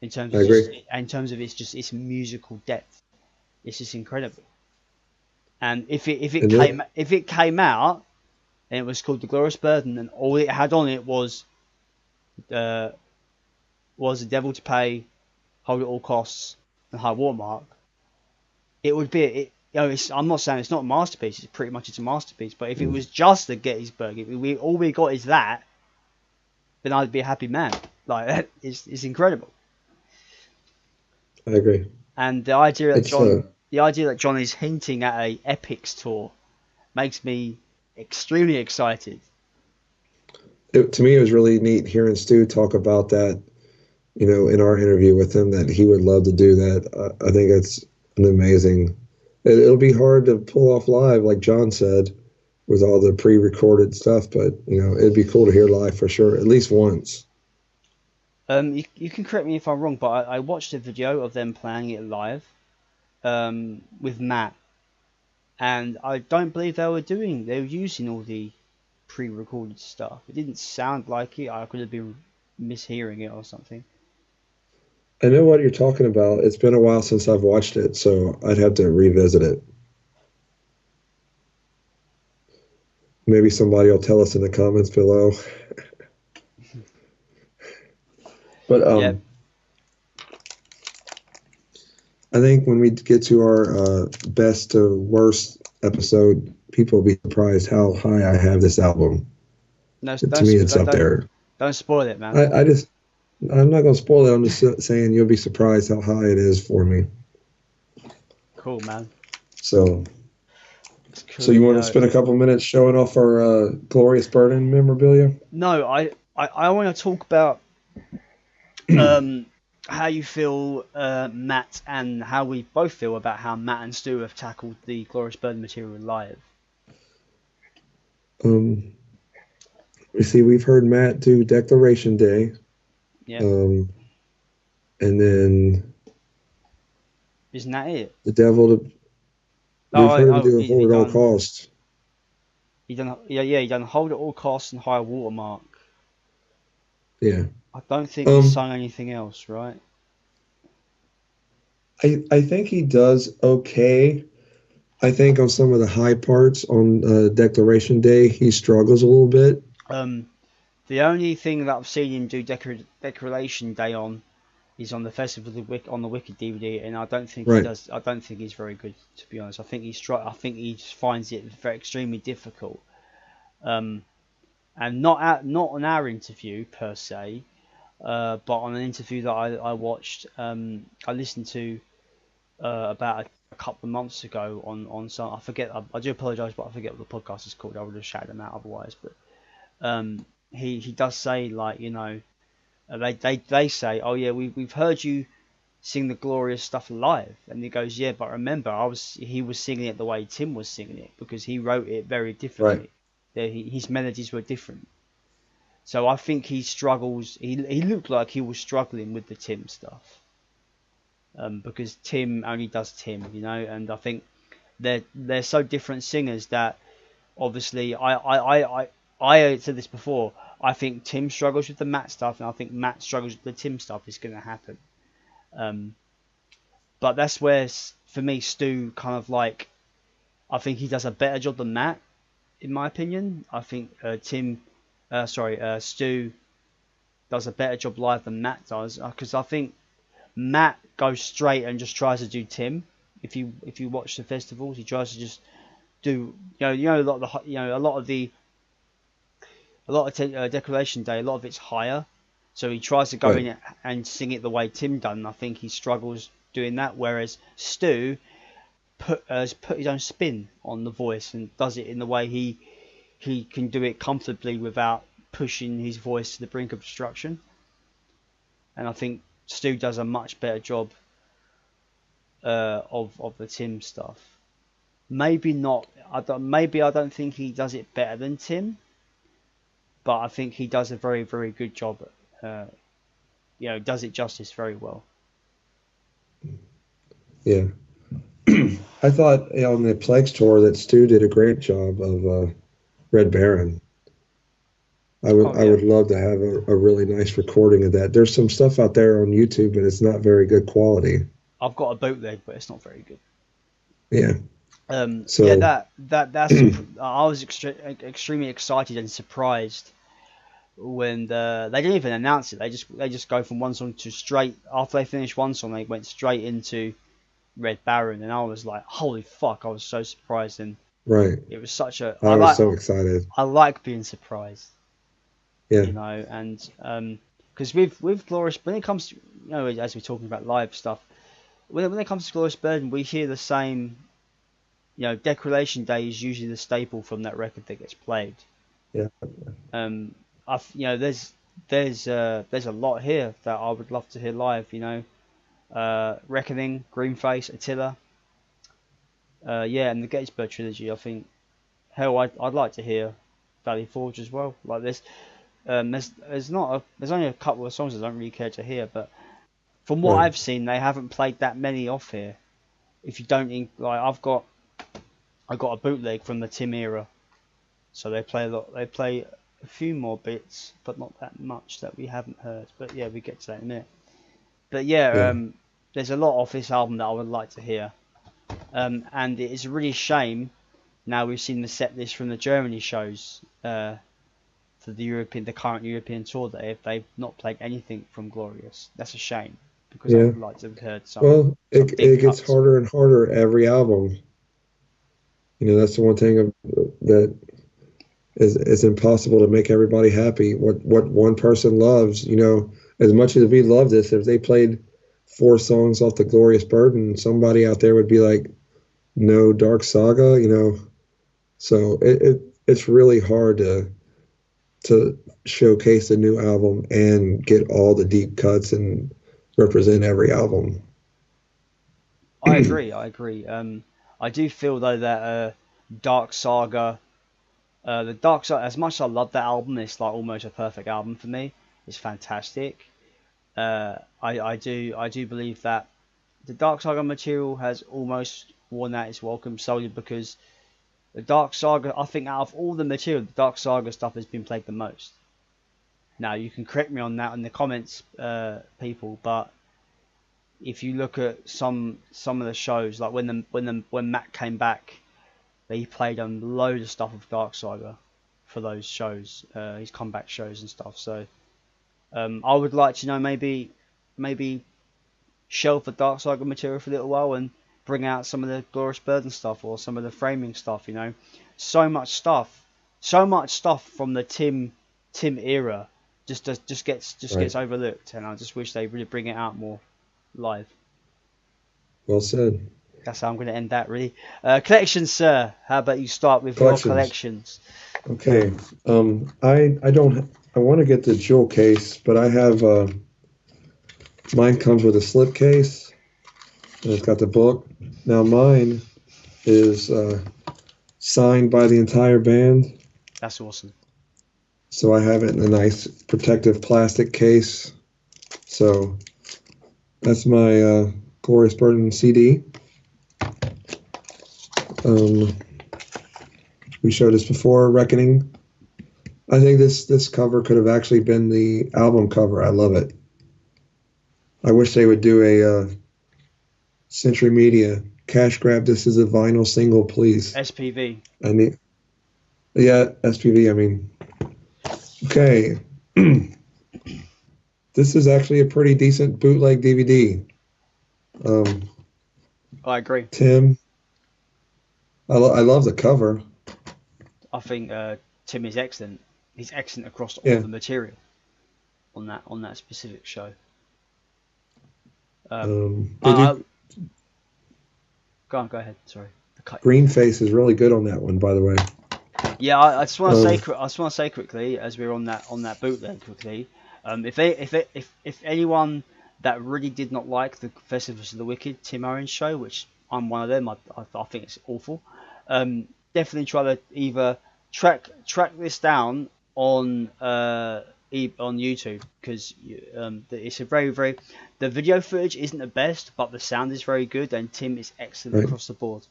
In terms I of agree. its musical depth, it's just incredible. And if it came out and it was called The Glorious Burden and all it had on it was The Devil to Pay, Hold at All Costs, and High Watermark, it would be I'm not saying it's not a masterpiece. It's a masterpiece. But if it was just the Gettysburg, if all we got is that, then I'd be a happy man. Like that, it's incredible. I agree. And the idea that John is hinting at a Epics tour makes me extremely excited. To me, it was really neat hearing Stu talk about that, in our interview with him, that he would love to do that. I think it's an amazing. It'll be hard to pull off live, like John said, with all the pre-recorded stuff, but, it'd be cool to hear live for sure, at least once. You can correct me if I'm wrong, but I watched a video of them playing it live with Matt, and I don't believe they were using all the pre-recorded stuff. It didn't sound like it. I could have been mishearing it or something. I know what you're talking about. It's been a while since I've watched it, so I'd have to revisit it. Maybe somebody will tell us in the comments below. But yeah. I think when we get to our best to worst episode, people will be surprised how high I have this album. No, to me, it's up there. Don't spoil it, man. I'm not going to spoil it. I'm just saying you'll be surprised how high it is for me. Cool, man. So you want to spend a couple minutes showing off our Glorious Burden memorabilia? No, I want to talk about how you feel, Matt, and how we both feel about how Matt and Stu have tackled the Glorious Burden material live. You see, we've heard Matt do Declaration Day. Yeah. And then isn't that it? The Devil to. We've heard him do Hold at All Costs. He done Hold at All Costs and High Watermark. Yeah. I don't think he's sung anything else, right? I think he does okay. I think on some of the high parts on Declaration Day, he struggles a little bit. The only thing that I've seen him do Declaration Day on is on the Festival on the Wicked DVD, and I don't think he does. I don't think he's very good, to be honest. I think he just finds it very extremely difficult. And not on our interview per se, but on an interview that I watched, I listened to about a couple of months ago on some. I forget. I do apologise, but I forget what the podcast is called. I would have shouted them out otherwise, but. He does say, like, they say, oh yeah, we've heard you sing the glorious stuff live, and he goes, yeah, but remember, he was singing it the way Tim was singing it, because he wrote it very differently. Right. His melodies were different. So I think he struggles. He looked like he was struggling with the Tim stuff, because Tim only does Tim, and I think they're so different singers that obviously I said this before. I think Tim struggles with the Matt stuff, and I think Matt struggles with the Tim stuff. It's going to happen. But that's where, for me, Stu kind of like, I think he does a better job than Matt, in my opinion. I think Stu does a better job live than Matt does, because I think Matt goes straight and just tries to do Tim. If you watch the festivals, he tries to just do a lot of Declaration Day, a lot of it's higher, so he tries to go in and sing it the way Tim done, and I think he struggles doing that, whereas Stu has put his own spin on the voice and does it in the way he can do it comfortably without pushing his voice to the brink of destruction. And I think Stu does a much better job of the Tim stuff. Maybe not. I don't think he does it better than Tim, but I think he does a very, very good job. Does it justice very well. Yeah. I thought on the Plex tour that Stu did a great job of Red Baron. Oh I yeah, would love to have a really nice recording of that. There's some stuff out there on YouTube, but it's not very good quality. I've got a bootleg, but it's not very good. Yeah. Yeah, So I was extremely excited and surprised when they didn't even announce it. They just go from one song to straight after they finished one song, they went straight into Red Baron, and I was like, holy fuck! I was so surprised, and right. it was such a I was so excited. I like being surprised, Yeah. you know, and because with Glorious, when it comes to, you know, as we're talking about live stuff, when it comes to Glorious Burden, we hear the same. You know, Decoration Day is usually the staple from that record that gets played. Yeah. You know, there's a lot here that I would love to hear live. You know, Reckoning, Greenface, Attila, yeah, and the Gettysburg trilogy. I think, hell, I'd like to hear Valley Forge as well. Like this, there's only a couple of songs I don't really care to hear, but from what Right. I've seen, they haven't played that many off here. If you don't like, I got a bootleg from the Tim era, so they play a lot. They play a few more bits, but not that much that we haven't heard. But yeah, we get to that in a minute. But yeah, Yeah. there's a lot off this album that I would like to hear. And it is a really shame. Now we've seen the set list from the Germany shows for the current European tour, that they've not played anything from Glorious. That's a shame, because I Yeah. would like to have heard Well, some big it gets cuts. harder and harder every album. You know, that's the one thing that is impossible to make everybody happy. What one person loves, you know, as much as we love this, if they played 4 songs off the Glorious Burden, somebody out there would be like, no Dark Saga, you know. So it's really hard to showcase a new album and get all the deep cuts and represent every album. I agree. I agree. I do feel though that Dark Saga, the Dark Saga, as much as I love that album, it's like almost a perfect album for me. It's fantastic. I do believe that the Dark Saga material has almost worn out its welcome, solely because the Dark Saga, I think out of all the material, the Dark Saga stuff has been played the most. Now you can correct me on that in the comments, people, but if you look at some of the shows, like when Matt came back, they played a load of stuff of Dark Saga for those shows, his comeback shows and stuff. So I would like to know, maybe shelve the Dark Saga material for a little while and bring out some of the Glorious Burden stuff or some of the framing stuff. You know, so much stuff from the Tim era just Right. gets overlooked, and I just wish they really bring it out more live. Well said. That's how I'm going to end that, really. Collections, sir. How about you start with your Collections. collections? Okay. I don't. I want to get the jewel case, but I have mine comes with a slip case, and it's got the book. Now mine is signed by the entire band, That's awesome. so I have it in a nice protective plastic case. So that's my Glorious Burden CD. We showed this before, Reckoning. I think this cover could have actually been the album cover. I love it. I wish they would do a Century Media cash grab. This is a vinyl single, please. SPV. I mean, yeah, SPV. I mean, okay. This is actually a pretty decent bootleg DVD. I agree. Tim, I love the cover. I think Tim is excellent. He's excellent across all Yeah. the material on that specific show. They I, do, go ahead. Sorry, I cut you. Green Face is really good on that one, by the way. Yeah, I just want to Um, say, quickly, as we're on that bootleg quickly. If anyone that really did not like the Festivals of the Wicked Tim Owens show, which I'm one of them, I think it's awful. Definitely try to either track this down on on YouTube, because it's a very, very, the video footage isn't the best, but the sound is very good, and Tim is excellent across the board.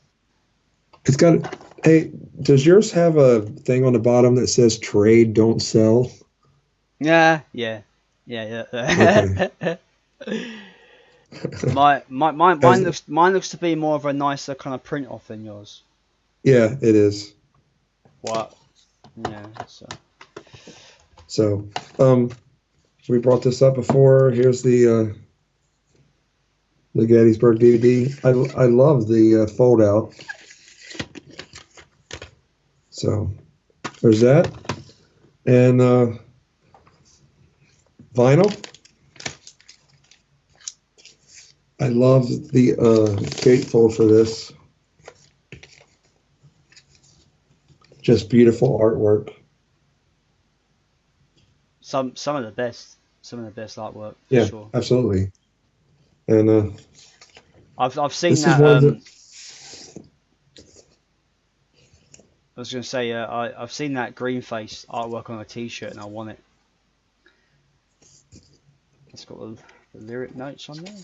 It's got. Hey, does yours have a thing on the bottom that says "Trade, don't sell"? Yeah. Okay. Mine looks to be more of a nicer kind of print off than yours. Yeah, it is. What? Yeah. So, we brought this up before. Here's the Gettysburg DVD. I love the fold out. So, there's that, and vinyl. I love the gatefold for this. Just beautiful artwork. Some of the best artwork. Yeah, sure. Absolutely. And I've seen this that. Is I was going to say I've seen that green face artwork on a T-shirt, and I want it. It's got the lyric notes on there.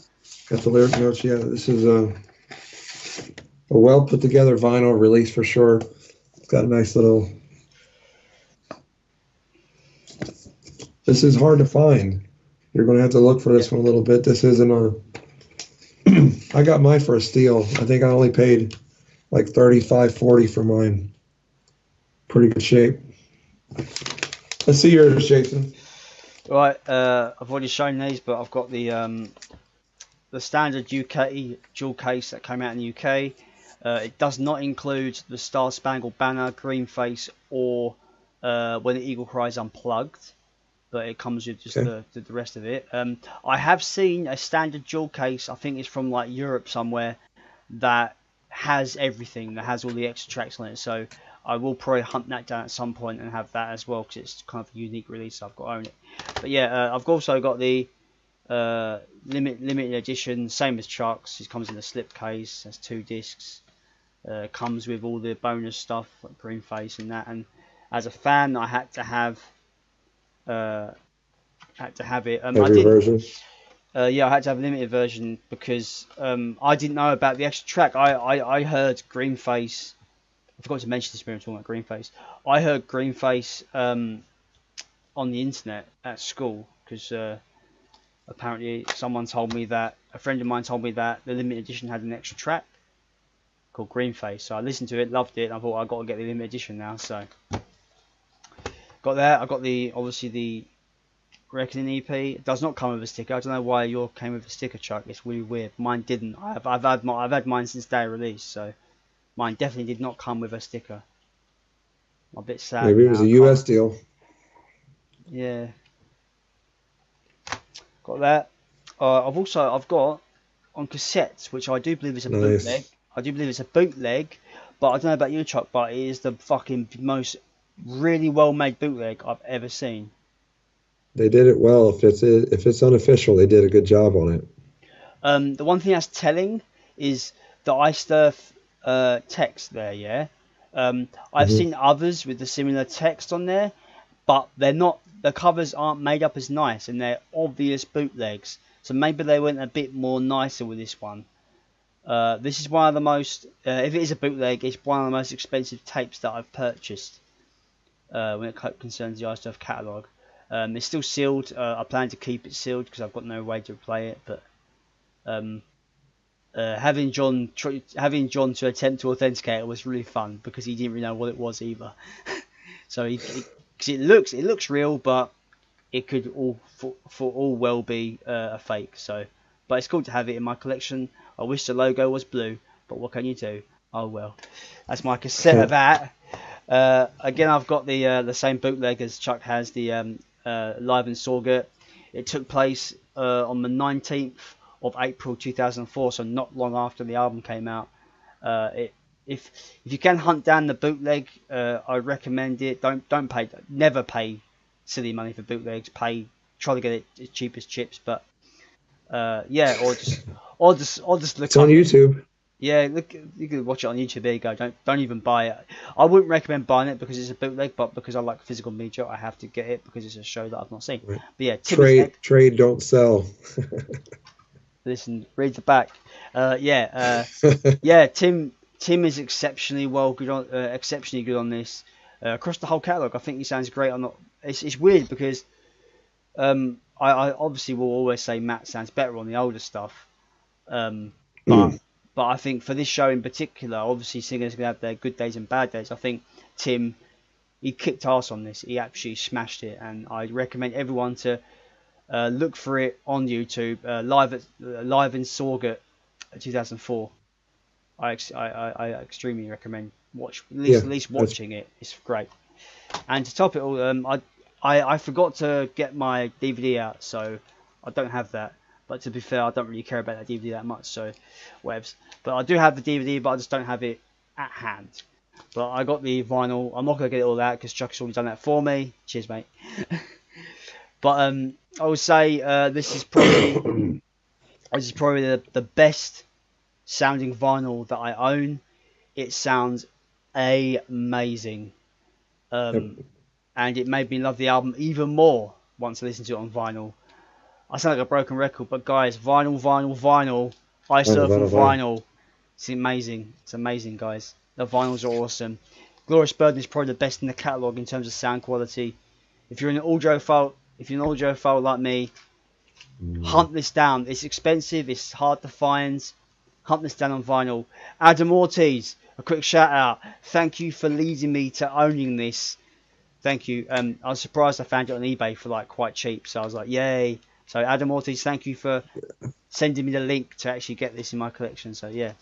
Got the lyric notes. Yeah, this is a well put together vinyl release for sure. It's got a nice little. This is hard to find. You're going to have to look for this one a little bit. This isn't a. I got mine for a steal. I think I only paid like $35.40 for mine. Pretty good shape. Let's see yours, Jason. Right, I've already shown these, but I've got the standard UK jewel case that came out in the UK. It does not include the Star Spangled Banner, Green Face, or When the Eagle Cries Unplugged, but it comes with just the rest of it. I have seen a standard jewel case, I think it's from like Europe somewhere, that has everything, that has all the extra tracks on it, so I will probably hunt that down at some point and have that as well, because it's kind of a unique release, so I've got to own it. But yeah, I've also got the limited edition, same as Chuck's. It comes in a slip case, has 2 discs, comes with all the bonus stuff like Green Face and that. And as a fan, I had to have it. Every version. Yeah, I had to have a limited version because I didn't know about the extra track. I heard Green Face. I forgot to mention this when we were talking about Green Face. I heard Green Face on the internet at school because apparently a friend of mine told me that the limited edition had an extra track called Green Face. So I listened to it, loved it, and I thought I got to get the limited edition now. So got that. I got obviously the Reckoning EP. It does not come with a sticker. I don't know why yours came with a sticker, Chuck. It's really weird. Mine didn't. I've had mine since day of release, so mine definitely did not come with a sticker. I'm a bit sad. Maybe it was a US deal. Yeah. Got that. I've got on cassettes, which I do believe is a bootleg. I do believe it's a bootleg, but I don't know about you, Chuck, but it is the fucking most really well made bootleg I've ever seen. They did it well. If it's unofficial, they did a good job on it. The one thing that's telling is the iSturf text there. Yeah, I've seen others with the similar text on there, but they're not. The covers aren't made up as nice, and they're obvious bootlegs. So maybe they went a bit more nicer with this one. This is one of the most. If it is a bootleg, it's one of the most expensive tapes that I've purchased when it concerns the iSturf catalogue. It's still sealed. I plan to keep it sealed because I've got no way to play it. But having John to attempt to authenticate it was really fun because he didn't really know what it was either. So because it looks real, but it could for all well be a fake. So, but it's cool to have it in my collection. I wish the logo was blue, but what can you do? Oh well. That's my cassette of that. Again, I've got the same bootleg as Chuck has, the Live in Sorgut. It took place on the 19th of April 2004, so not long after the album came out. If you can hunt down the bootleg, I recommend it. Never pay silly money for bootlegs. Try to get it as cheap as chips, but yeah, or just look. It's on YouTube. Yeah, look, you can watch it on YouTube. There you go. Don't even buy it. I wouldn't recommend buying it because it's a bootleg, but because I like physical media, I have to get it because it's a show that I've not seen. Right. But yeah, Tim is Trade, don't sell. listen, read the back. Yeah. Tim is exceptionally exceptionally good on this. Across the whole catalog, I think he sounds great. On it's weird because I obviously will always say Matt sounds better on the older stuff. But I think for this show in particular, obviously singers can have their good days and bad days. I think Tim, he kicked ass on this. He actually smashed it, and I recommend everyone to look for it on YouTube. Live in Sorgat 2004. I extremely recommend at least watching it. It's great. And to top it all, I forgot to get my DVD out, so I don't have that. But to be fair, I don't really care about that DVD that much, so webs. But I do have the DVD, but I just don't have it at hand. But I got the vinyl. I'm not going to get it all out because Chuck's already done that for me. Cheers, mate. But I would say this is probably the best sounding vinyl that I own. It sounds amazing. And it made me love the album even more once I listened to it on vinyl. I sound like a broken record, but guys, vinyl. I surf on vinyl. It's amazing. It's amazing, guys. The vinyls are awesome. Glorious Burden is probably the best in the catalogue in terms of sound quality. If you're an audiophile like me, hunt this down. It's expensive. It's hard to find. Hunt this down on vinyl. Adam Ortiz, a quick shout out. Thank you for leading me to owning this. Thank you. I was surprised I found it on eBay for like quite cheap, so I was like, yay. So Adam Ortiz, thank you for sending me the link to actually get this in my collection. So yeah.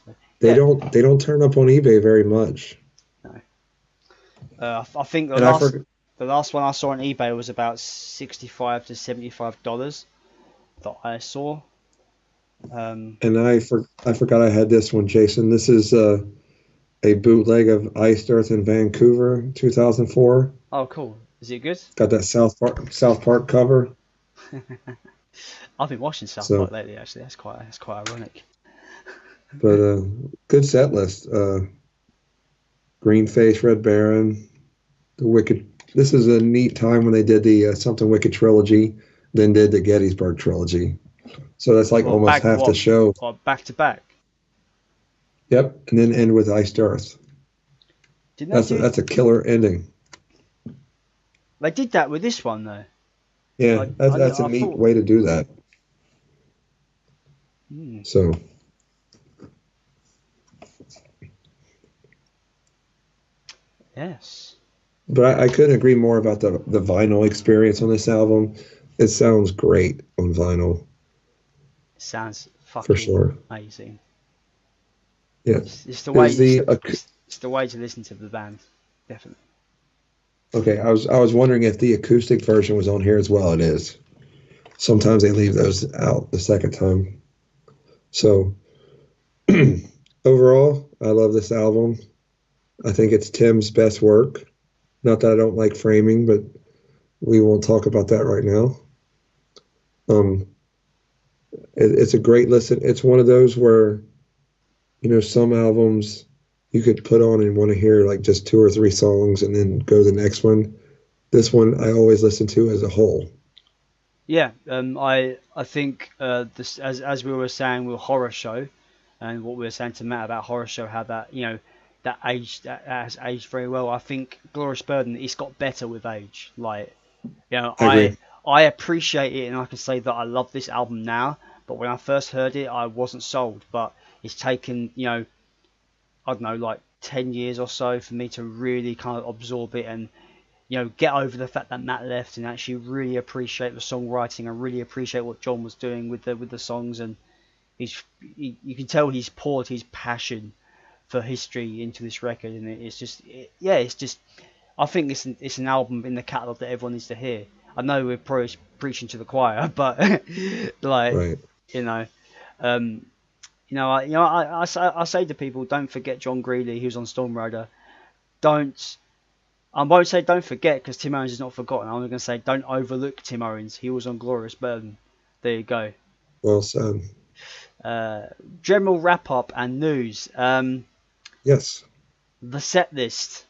They don't turn up on eBay very much. No. I think the last one I saw on eBay was about $65 to $75 that I saw. And I forgot I had this one, Jason. This is a bootleg of Iced Earth in Vancouver, 2004. Oh, cool. Is it good? Got that South Park cover. I've been watching South Park lately. Actually, that's quite ironic. But good set list. Greenface, Red Baron, the Wicked. This is a neat time when they did the Something Wicked trilogy, then did the Gettysburg trilogy. So that's like almost half the show. Back to back. Yep, and then end with Iced Earth. That's a killer ending. They did that with this one though. Yeah, that's a neat way to do that. So. Yes. But I couldn't agree more about the vinyl experience on this album. It sounds great on vinyl. It sounds fucking for sure amazing. Yeah. It's the way it's the way to listen to the band, definitely. Okay, I was wondering if the acoustic version was on here as well. It is. Sometimes they leave those out the second time. So overall, I love this album. I think it's Tim's best work. Not that I don't like Framing, but we won't talk about that right now. It's a great listen. It's one of those where, some albums you could put on and want to hear like just 2 or 3 songs and then go to the next one. This one I always listen to as a whole. Yeah, I think this as we were saying with Horror Show, and what we were saying to Matt about Horror Show, how that that has aged very well. I think Glorious Burden, it's got better with age. Like, I appreciate it, and I can say that I love this album now. But when I first heard it, I wasn't sold. But it's taken, I don't know, like 10 years or so for me to really kind of absorb it and, get over the fact that Matt left and actually really appreciate the songwriting and really appreciate what Jon was doing with the songs. And you can tell he's poured his passion for history into this record, and it's just I think it's an album in the catalogue that everyone needs to hear. I know we're probably preaching to the choir, but like, right. I say to people, don't forget John Greeley, who's on Storm Rider. I won't say don't forget, because Tim Owens is not forgotten. I'm going to say don't overlook Tim Owens. He was on Glorious Burden. There you go. Well said. General wrap up and news. Yes. The set list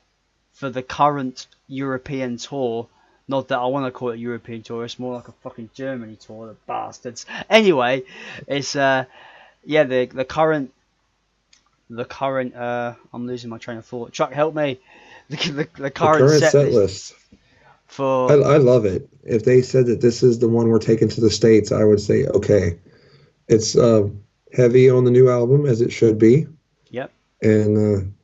for the current European tour. Not that I want to call it European tour. It's more like a fucking Germany tour. The bastards. Anyway, it's the current. I'm losing my train of thought. Chuck, help me. The current set list for. I love it. If they said that this is the one we're taking to the States, I would say okay. It's heavy on the new album, as it should be. Yep. And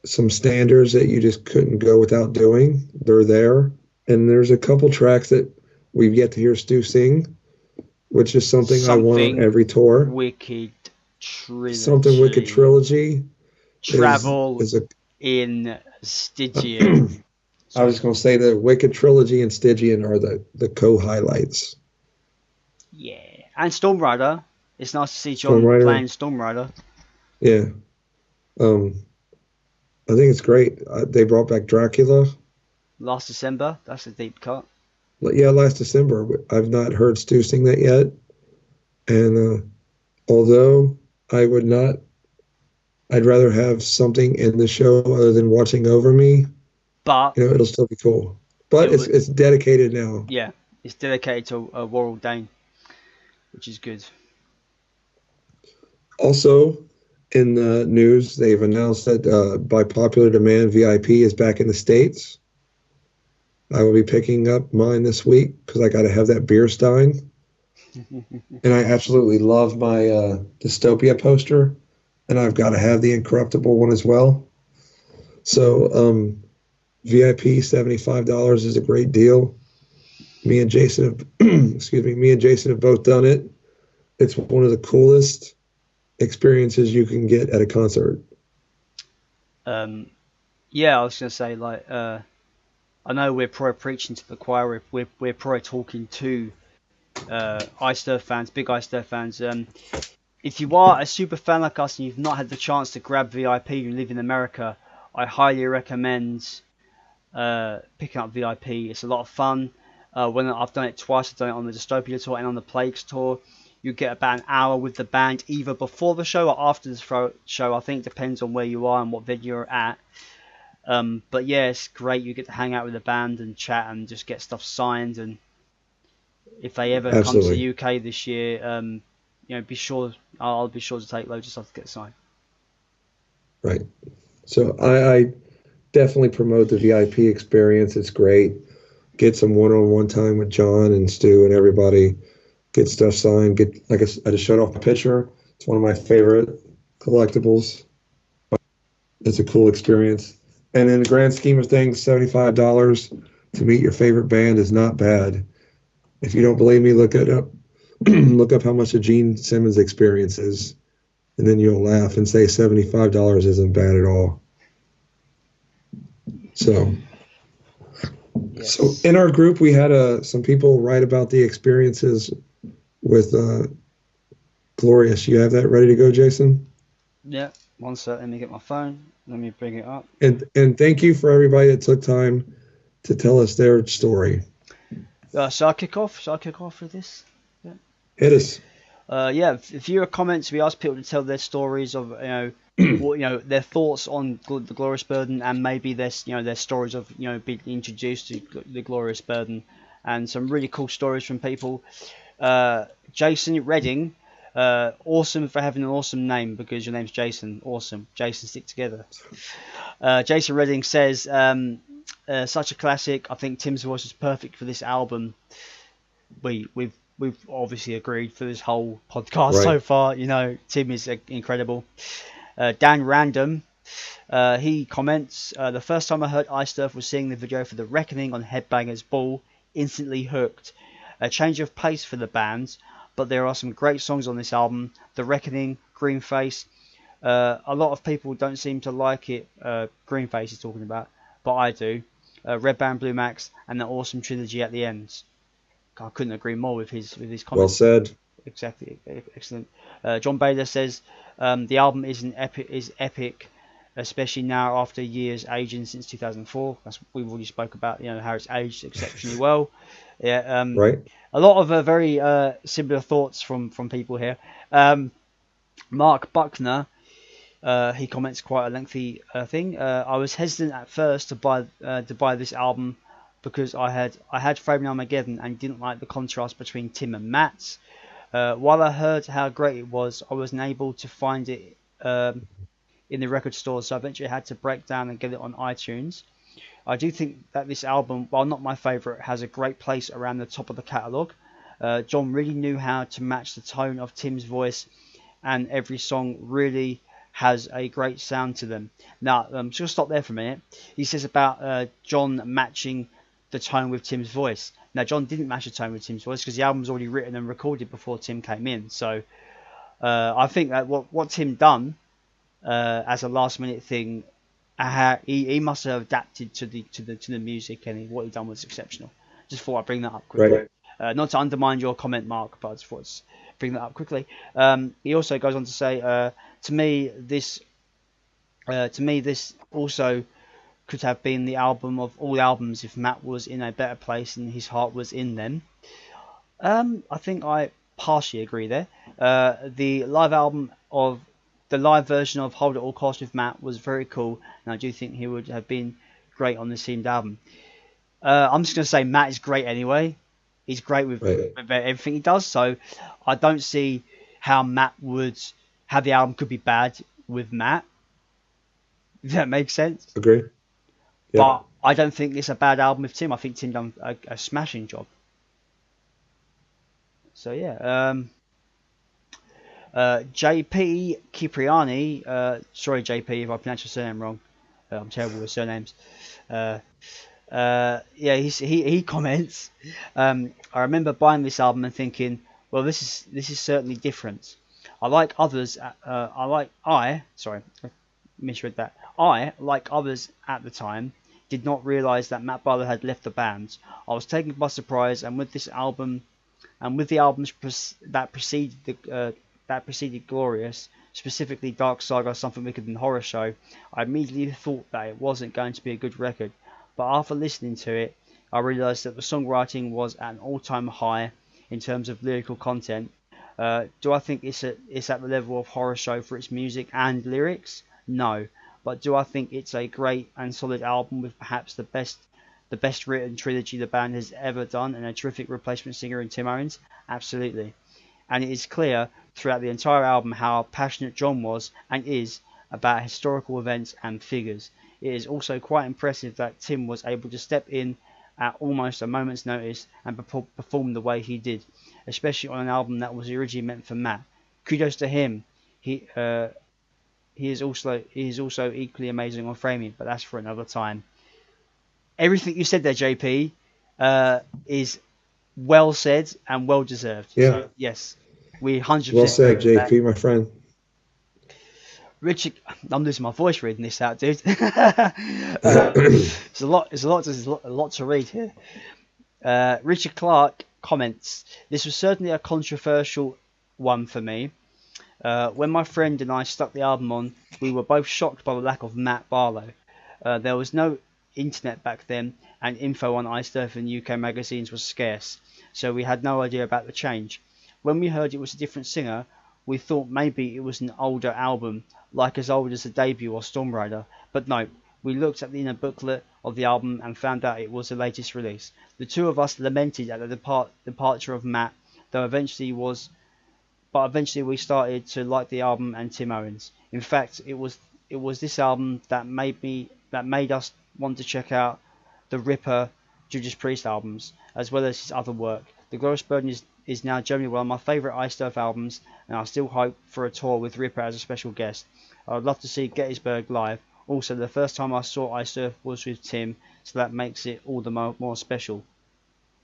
some standards that you just couldn't go without doing. They're there. And there's a couple tracks that we've yet to hear Stu sing, which is something I want on every tour. Wicked Trilogy. Something Wicked Trilogy. Travel in Stygian. I was going to say the Wicked Trilogy and Stygian are the co-highlights. Yeah. And Storm Rider. It's nice to see Jon playing Storm Rider. Yeah. I think it's great. They brought back Dracula. Last December. That's a deep cut. Yeah, last December. I've not heard Stu sing that yet. And although I would not, I'd rather have something in the show other than Watching Over Me. But it'll still be cool. But it's dedicated now. Yeah, it's dedicated to Warrell Dane, which is good. Also, in the news, they've announced that by popular demand, VIP is back in the States. I will be picking up mine this week because I got to have that beer stein. And I absolutely love my Dystopia poster. And I've got to have the Incorruptible one as well. So VIP $75 is a great deal. Me and Jason have both done it. It's one of the coolest experiences you can get at a concert. Yeah, I was gonna say, like, I know we're probably preaching to the choir. We're probably talking to Iced Earth fans, big Iced Earth fans. If you are a super fan like us and you've not had the chance to grab VIP, you live in America, I highly recommend picking up VIP. It's a lot of fun. When I've done it twice, I've done it on the Dystopia tour and on the Plagues tour. You get about an hour with the band either before the show or after the show. I think it depends on where you are and what venue you're at. But yeah, it's great. You get to hang out with the band and chat and just get stuff signed. And if they ever come to the UK this year, I'll be sure to take loads of stuff to get signed. Right. So I definitely promote the VIP experience. It's great. Get some one-on-one time with Jon and Stu and everybody. Get stuff signed. I just showed off my picture. It's one of my favorite collectibles. It's a cool experience. And in the grand scheme of things, $75 to meet your favorite band is not bad. If you don't believe me, look it up. Look up how much a Gene Simmons experience is, and then you'll laugh and say $75 isn't bad at all. So in our group, we had some people write about the experiences with Glorious. You have that ready to go, Jason? Yeah. One sec. Let me get my phone. Let me bring it up. And thank you for everybody that took time to tell us their story. Shall I kick off? With this? Yeah. Hit us. If you're comments, we ask people to tell their stories of their thoughts on the Glorious Burden and maybe their stories of being introduced to the Glorious Burden, and some really cool stories from people. Jason Redding, awesome for having an awesome name because your name's Jason. Awesome, Jason, stick together. Jason Redding says, such a classic. I think Tim's voice is perfect for this album. We've obviously agreed for this whole podcast so far. Tim is incredible. Dan Random, he comments, the first time I heard Iced Earth was seeing the video for The Reckoning on Headbangers Ball. Instantly hooked. A change of pace for the band, but there are some great songs on this album. The Reckoning, Greenface. A lot of people don't seem to like it. Greenface is talking about, but I do. Red Band, Blue Max, and the awesome trilogy at the end. I couldn't agree more with his comments. Well said. Exactly, excellent. John Bader says the album is epic. especially now after years aging since 2004. That's we've already spoke about, how it's aged exceptionally well. Yeah, Right. a lot of very similar thoughts from people here. Mark Buckner, he comments quite a lengthy thing. I was hesitant at first to buy this album because I had Framing Armageddon and didn't like the contrast between Tim and Matt's. While I heard how great it was, I wasn't able to find it in the record stores, so I eventually had to break down and get it on iTunes. I do think that this album, while not my favourite, has a great place around the top of the catalogue. Jon really knew how to match the tone of Tim's voice, and every song really has a great sound to them. Now, I'm just going to stop there for a minute. He says about Jon matching the tone with Tim's voice. Now, Jon didn't match the tone with Tim's voice because the album was already written and recorded before Tim came in. So I think that what Tim done as a last minute thing, he must have adapted to the music, and what he done was exceptional. Just thought I'd bring that up quickly. Right. Not to undermine your comment, Mark, but I just thought I'd bring that up quickly. He also goes on to say, to me this also could have been the album of all albums if Matt was in a better place and his heart was in them. I think I partially agree there. The live version of Hold It All Cost with Matt was very cool, and I do think he would have been great on this themed album. I'm just going to say Matt is great anyway. He's great with everything he does, so I don't see how the album could be bad with Matt. Does that make sense? Agree. Yeah. But I don't think it's a bad album with Tim. I think Tim done a smashing job. So yeah. JP Cipriani, sorry JP if I pronounced your surname wrong. I'm terrible with surnames. He comments. I remember buying this album and thinking, well, this is certainly different. I like others at the time, did not realise that Matt Barlow had left the band. I was taken by surprise, and with this album, and with the albums that preceded Glorious, specifically Dark Saga, Something Wicked and Horror Show, I immediately thought that it wasn't going to be a good record. But after listening to it, I realised that the songwriting was at an all-time high in terms of lyrical content. Do I think it's at the level of Horror Show for its music and lyrics? No. But do I think it's a great and solid album with perhaps the best written trilogy the band has ever done, and a terrific replacement singer in Tim Owens? Absolutely. And it is clear throughout the entire album how passionate Jon was and is about historical events and figures. It is also quite impressive that Tim was able to step in at almost a moment's notice and perform the way he did, especially on an album that was originally meant for Matt. Kudos to him. He is also equally amazing on Framing, but that's for another time. Everything you said there, JP, is well said and well deserved. Yeah. So, yes, we 100%. Well said, JP, my friend. Richard, I'm losing my voice reading this out, dude. It's a lot to read here. Richard Clark comments, this was certainly a controversial one for me. When my friend and I stuck the album on, we were both shocked by the lack of Matt Barlow. There was no internet back then, and info on Iced Earth and UK magazines was scarce, so we had no idea about the change. When we heard it was a different singer, we thought maybe it was an older album, like as old as the debut or Storm Rider, but no, we looked at the inner booklet of the album and found out it was the latest release. The two of us lamented at the departure of Matt, though eventually we started to like the album and Tim Owens. In fact, it was this album that made us want to check out the Ripper, Judas Priest albums, as well as his other work. The Glorious Burden is now generally one of my favourite Iced Earth albums, and I still hope for a tour with Ripper as a special guest. I would love to see Gettysburg live. Also, the first time I saw Iced Earth was with Tim, so that makes it all the more special.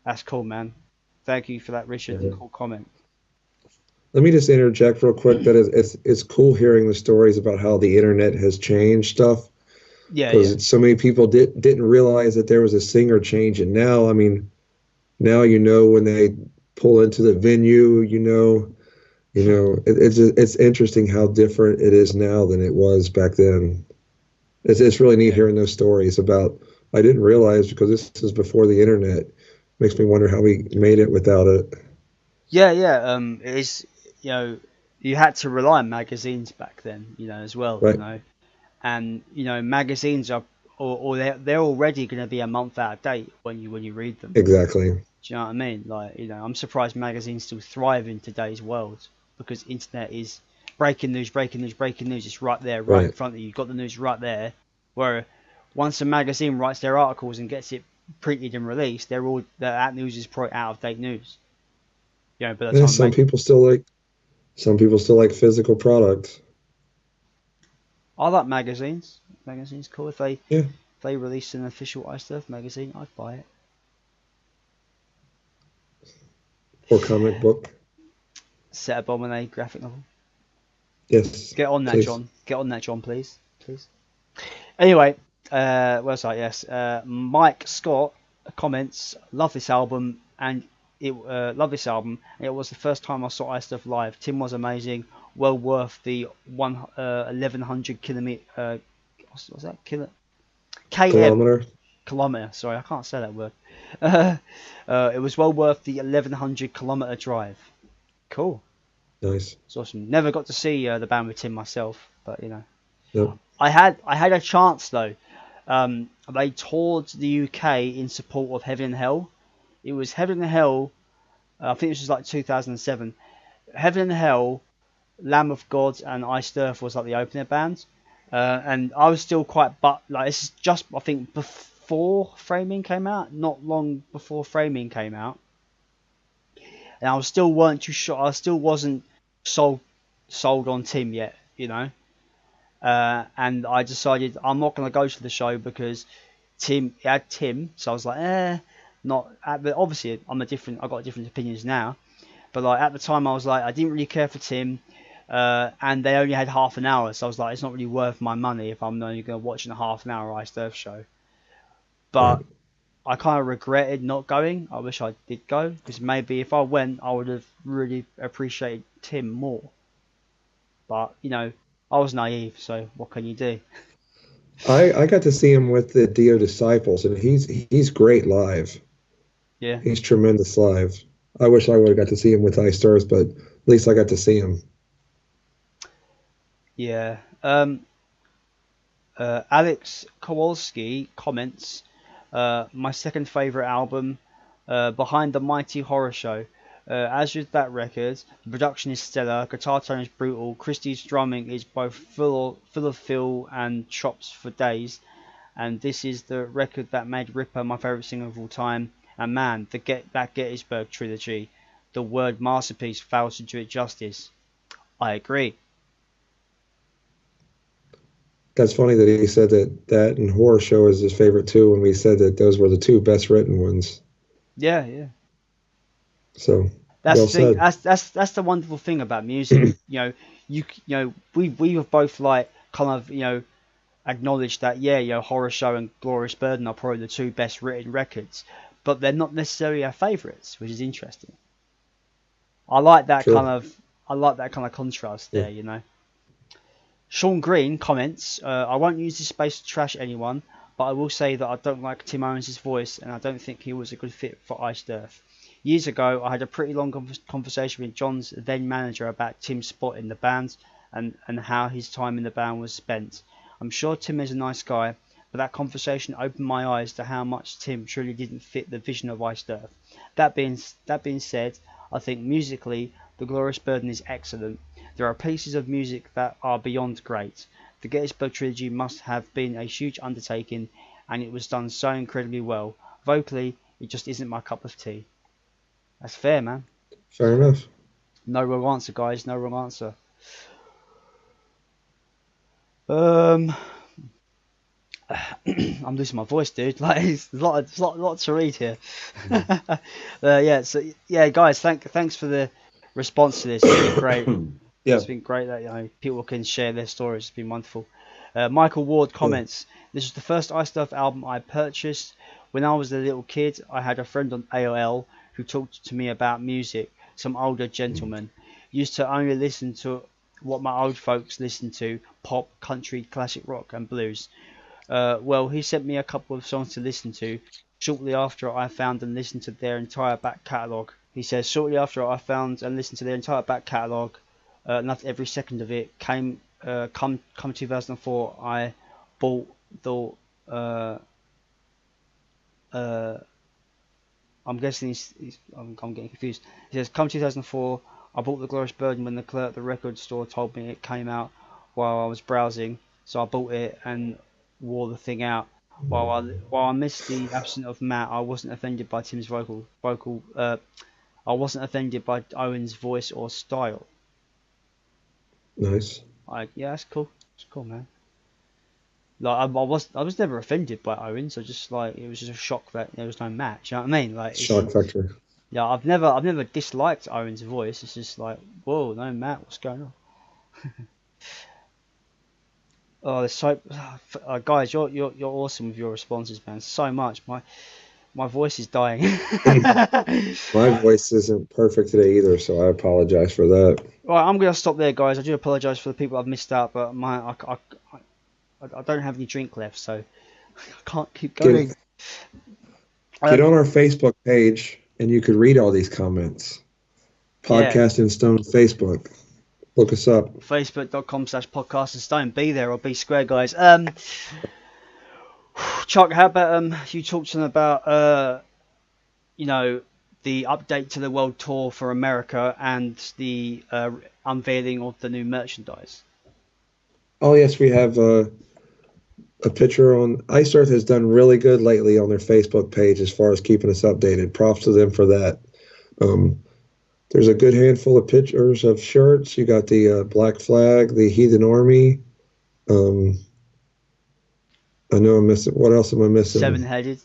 That's cool, man. Thank you for that, Richard. Yeah. Cool comment. Let me just interject real quick that it's cool hearing the stories about how the internet has changed stuff. Yeah, because so many people didn't realize that there was a singer change, and now, I mean, now when they pull into the venue, it's interesting how different it is now than it was back then. It's really neat Yeah. hearing those stories about. I didn't realize because this is before the internet. Makes me wonder how we made it without it. Yeah, yeah. It is, you know, you had to rely on magazines back then, as well, Right. and magazines are, or they're already going to be a month out of date when you read them. Exactly. Do you know what I mean? Like, I'm surprised magazines still thrive in today's world because internet is breaking news, breaking news, breaking news. It's right there, right in Right. front of you. You've got the news right there. Where once a magazine writes their articles and gets it printed and released, that news is probably out of date news. By the And time some people still like physical products. I like magazines. Magazines cool. Yeah. If they release an official iSurf magazine, I'd buy it. Or comic book. Set a bomb on a graphic novel. Yes. Get on that, Please. John. Get on that, John, please. Please. Anyway, website, yes. Mike Scott comments, love this album, and love this album. And it was the first time I saw iStuff live. Tim was amazing, well worth the 1100 kilometer. What's that? Kilometer. Kilometer. Sorry, I can't say that word. It was well worth the 1100 kilometer drive. Cool. Nice. It's awesome. Never got to see the band with Tim myself, but Yep. I had a chance though. They toured the UK in support of Heaven and Hell. It was Heaven and Hell. I think this was like 2007. Heaven and Hell, Lamb of God, and iSturf was like the opening band. And I was still quite this is just I think before Framing came out, not long before Framing came out. And I still weren't too sure. I still wasn't sold on Tim yet, and I decided I'm not going to go to the show because Tim had Tim, so I was like, not. But obviously, I got different opinions now, but like at the time, I was like, I didn't really care for Tim, and they only had half an hour, so I was like, it's not really worth my money if I'm only going to watch a half an hour Ice Earth show. But Right. I kind of regretted not going. I wish I did go because maybe if I went, I would have really appreciated Tim more. But I was naive, so what can you do? I got to see him with the Dio Disciples, and he's great live. Yeah, He's tremendous live. I wish I would have got to see him with Iced Earth, but at least I got to see him. yeah. Alex Kowalski comments, my second favourite album, Behind the Mighty Horror Show. As with that record, the production is stellar, guitar tone is brutal, Christie's drumming is both full of feel and chops for days, and this is the record that made Ripper my favourite singer of all time. And man, that Gettysburg trilogy, the word masterpiece fails to do it justice. I agree. That's funny that he said that and Horror Show is his favorite too, when we said that those were the two best written ones. Yeah, yeah. So That's well the thing. said. That's the wonderful thing about music. We have both like kind of acknowledged that Horror Show and Glorious Burden are probably the two best written records, but they're not necessarily our favourites, which is interesting. I like that Sure. kind of contrast there. Sean Green comments, I won't use this space to trash anyone, but I will say that I don't like Tim Owens' voice and I don't think he was a good fit for Iced Earth. Years ago, I had a pretty long conversation with John's then manager about Tim's spot in the band and how his time in the band was spent. I'm sure Tim is a nice guy, but that conversation opened my eyes to how much Tim truly didn't fit the vision of Iced Earth. That being said, I think musically, The Glorious Burden is excellent. There are pieces of music that are beyond great. The Gettysburg Trilogy must have been a huge undertaking, and it was done so incredibly well. Vocally, it just isn't my cup of tea. That's fair, man. Fair enough. No wrong answer, guys. No wrong answer. I'm losing my voice, dude. Like, there's a lot to read here. Yeah. So yeah, guys. Thanks for the response to this. It's been great. Yeah. It's been great that people can share their stories. It's been wonderful. Michael Ward comments, this was the first iStuff album I purchased. When I was a little kid, I had a friend on AOL who talked to me about music, some older gentleman. Used to only listen to what my old folks listened to: pop, country, classic rock, and blues. Well, he sent me a couple of songs to listen to. Shortly after I found and listened to their entire back catalogue. He says, shortly after I found and listened to their entire back catalogue, not every second of it come 2004, I bought the I'm guessing I'm getting confused. He says, come 2004, I bought the Glorious Burden when the clerk at the record store told me it came out while I was browsing, so I bought it and wore the thing out. While I missed the absence of Matt, I wasn't offended by Tim's vocal. I wasn't offended by Owen's voice or style. Nice. Yeah, that's cool. It's cool, man. Like I was never offended by Owens. I just like it was just a shock that there was no match. You know what I mean? Like shock factor. Yeah, I've never disliked Owens' voice. It's just like, whoa, no Matt, what's going on? Oh, there's so guys, you're awesome with your responses, man. So much. My voice is dying. My voice isn't perfect today either, so I apologize for that. Right, I'm gonna stop there, guys. I do apologise for the people I've missed out, but I don't have any drink left, so I can't keep going. Get on our Facebook page, and you could read all these comments. Podcast and Stone Facebook. Look us up. Facebook.com/podcast and Stone. Be there or be square, guys. Chuck, how about you talk to them about the update to the world tour for America and the unveiling of the new merchandise? Oh yes, we have a picture on Ice Earth has done really good lately on their Facebook page as far as keeping us updated. Props to them for that. There's a good handful of pictures of shirts. You got the Black Flag, the Heathen Army. I know I'm missing. What else am I missing? Seven-headed.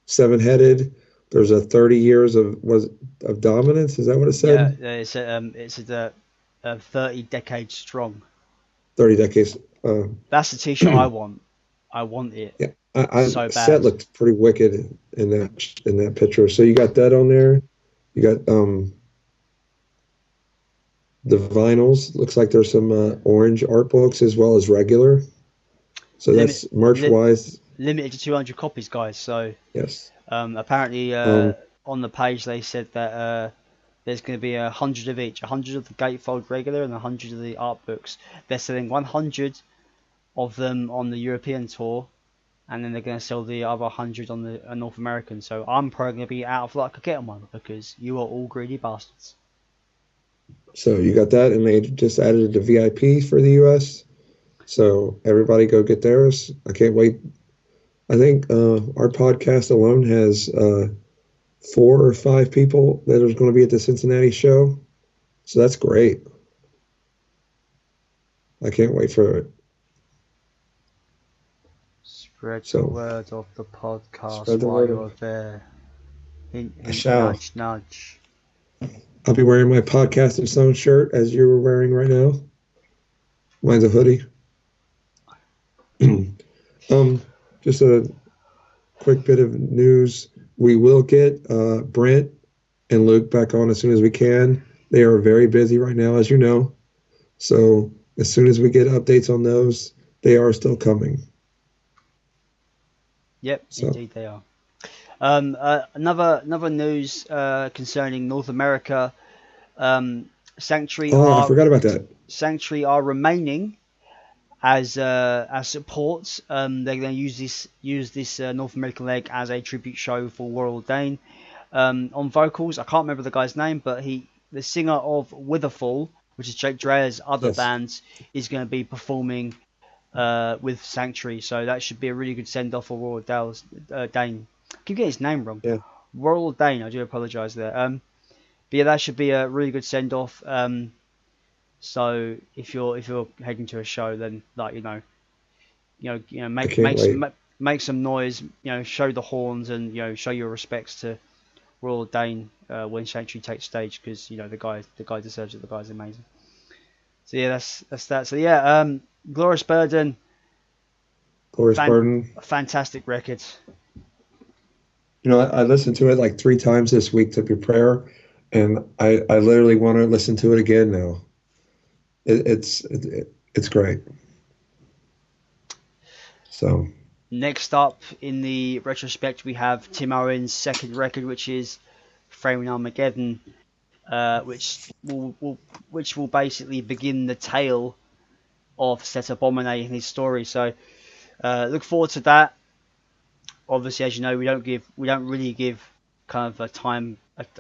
Seven-headed. There's a 30 years of dominance. Is that what it said? Yeah, it's a 30 decades strong. 30 decades. That's the T-shirt I want. I want it. Yeah, so bad. Set looked pretty wicked in that picture. So you got that on there. You got the vinyls. Looks like there's some orange art books as well as regular. So that's merch-wise. Limited to 200 copies, guys. So yes. Apparently, on the page they said that there's going to be 100 of each, 100 of the gatefold regular and 100 of the art books. They're selling 100 of them on the European tour, and then they're going to sell the other 100 on the North American. So I'm probably going to be out of luck to get one because you are all greedy bastards. So you got that, and they just added the VIP for the US. So everybody go get theirs. I can't wait. I think our podcast alone has 4 or 5 people that are going to be at the Cincinnati show. So that's great. I can't wait for it. Spread the word of the podcast while you're there. I shall. Nudge, nudge. I'll be wearing my Podcast and Stone shirt as you're wearing right now. Mine's a hoodie. Just a quick bit of news. We will get Brent and Luke back on as soon as we can. They are very busy right now, as you know. So as soon as we get updates on those, they are still coming. Yep, indeed they are. Another news concerning North America. Sanctuary. I forgot about that. Sanctuary are remaining as supports. They're going to use this North American leg as a tribute show for Warren Ordain. On vocals, I can't remember the guy's name, but the singer of Witherfall, which is Jake Dreher's other bands, is going to be performing with Sanctuary. So that should be a really good send off for Warren Ordain. I keep getting his name wrong. Yeah. Warren Ordain. I do apologise there. But yeah, that should be a really good send off. So if you're heading to a show, then make some noise, show the horns and show your respects to Royal Dane when Sanctuary takes stage, because the guy deserves it. The guy's amazing. So yeah, that's that. So yeah, Glorious Burden. Fantastic record. I listened to it like 3 times this week to prepare, and I literally want to listen to it again now. it's great. So next up in the retrospect, we have Tim Owens' second record, which is Framing Armageddon, which will basically begin the tale of Set Abominate and his story. So look forward to that. Obviously, as you know, we don't really give kind of a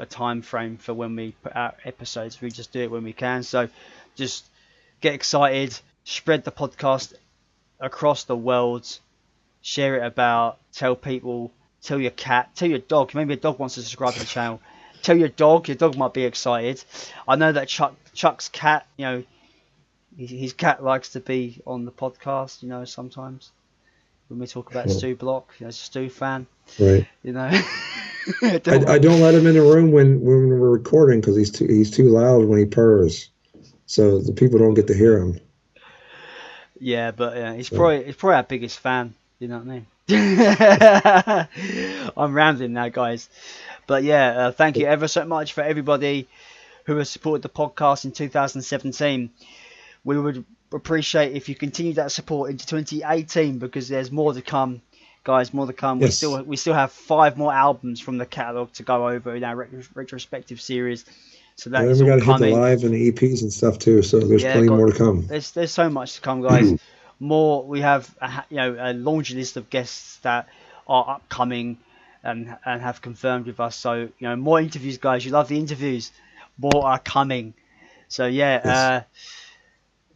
time frame for when we put out episodes. We just do it when we can. So just get excited, spread the podcast across the world, share it about, tell people, tell your cat, tell your dog. Maybe a dog wants to subscribe to the channel. Tell your dog might be excited. I know that Chuck's cat, his cat likes to be on the podcast, sometimes when we talk about Stu Block, he's a Stu fan, right. I don't let him in the room when we're recording because he's too loud when he purrs, so the people don't get to hear him. Yeah, but he's probably our biggest fan. You know what I mean? I'm rambling now, guys. But yeah, thank you ever so much for everybody who has supported the podcast in 2017. We would appreciate if you continue that support into 2018 because there's more to come, guys. More to come. Yes. We still have 5 more albums from the catalogue to go over in our retrospective series. So that is all coming. We got to hit the live and the EPs and stuff too. So there's plenty more to come. There's so much to come, guys. More. We have a laundry list of guests that are upcoming and have confirmed with us. So more interviews, guys. You love the interviews. More are coming. So yeah.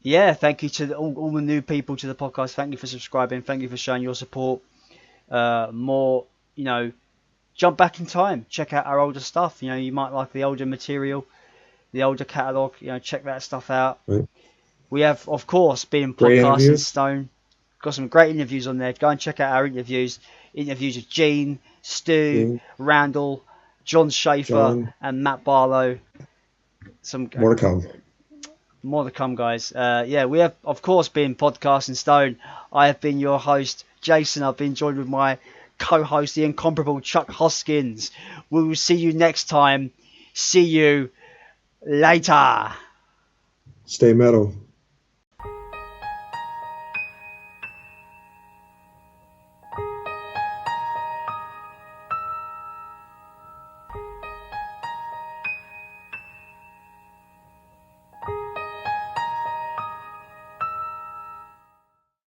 Yes. Thank you to all the new people to the podcast. Thank you for subscribing. Thank you for showing your support. More, jump back in time. Check out our older stuff. You might like the older material, the older catalogue. Check that stuff out. Right. We have, of course, been Podcasting Stone. Got some great interviews on there. Go and check out our interviews. Interviews with Gene, Stu, Randall, Jon Schaffer, and Matt Barlow. Some more to come. More to come, guys. We have, of course, been Podcasting Stone. I have been your host, Jason. I've been joined with my co-host, the incomparable Chuck Hoskins. We will see you next time. See you later. Stay metal.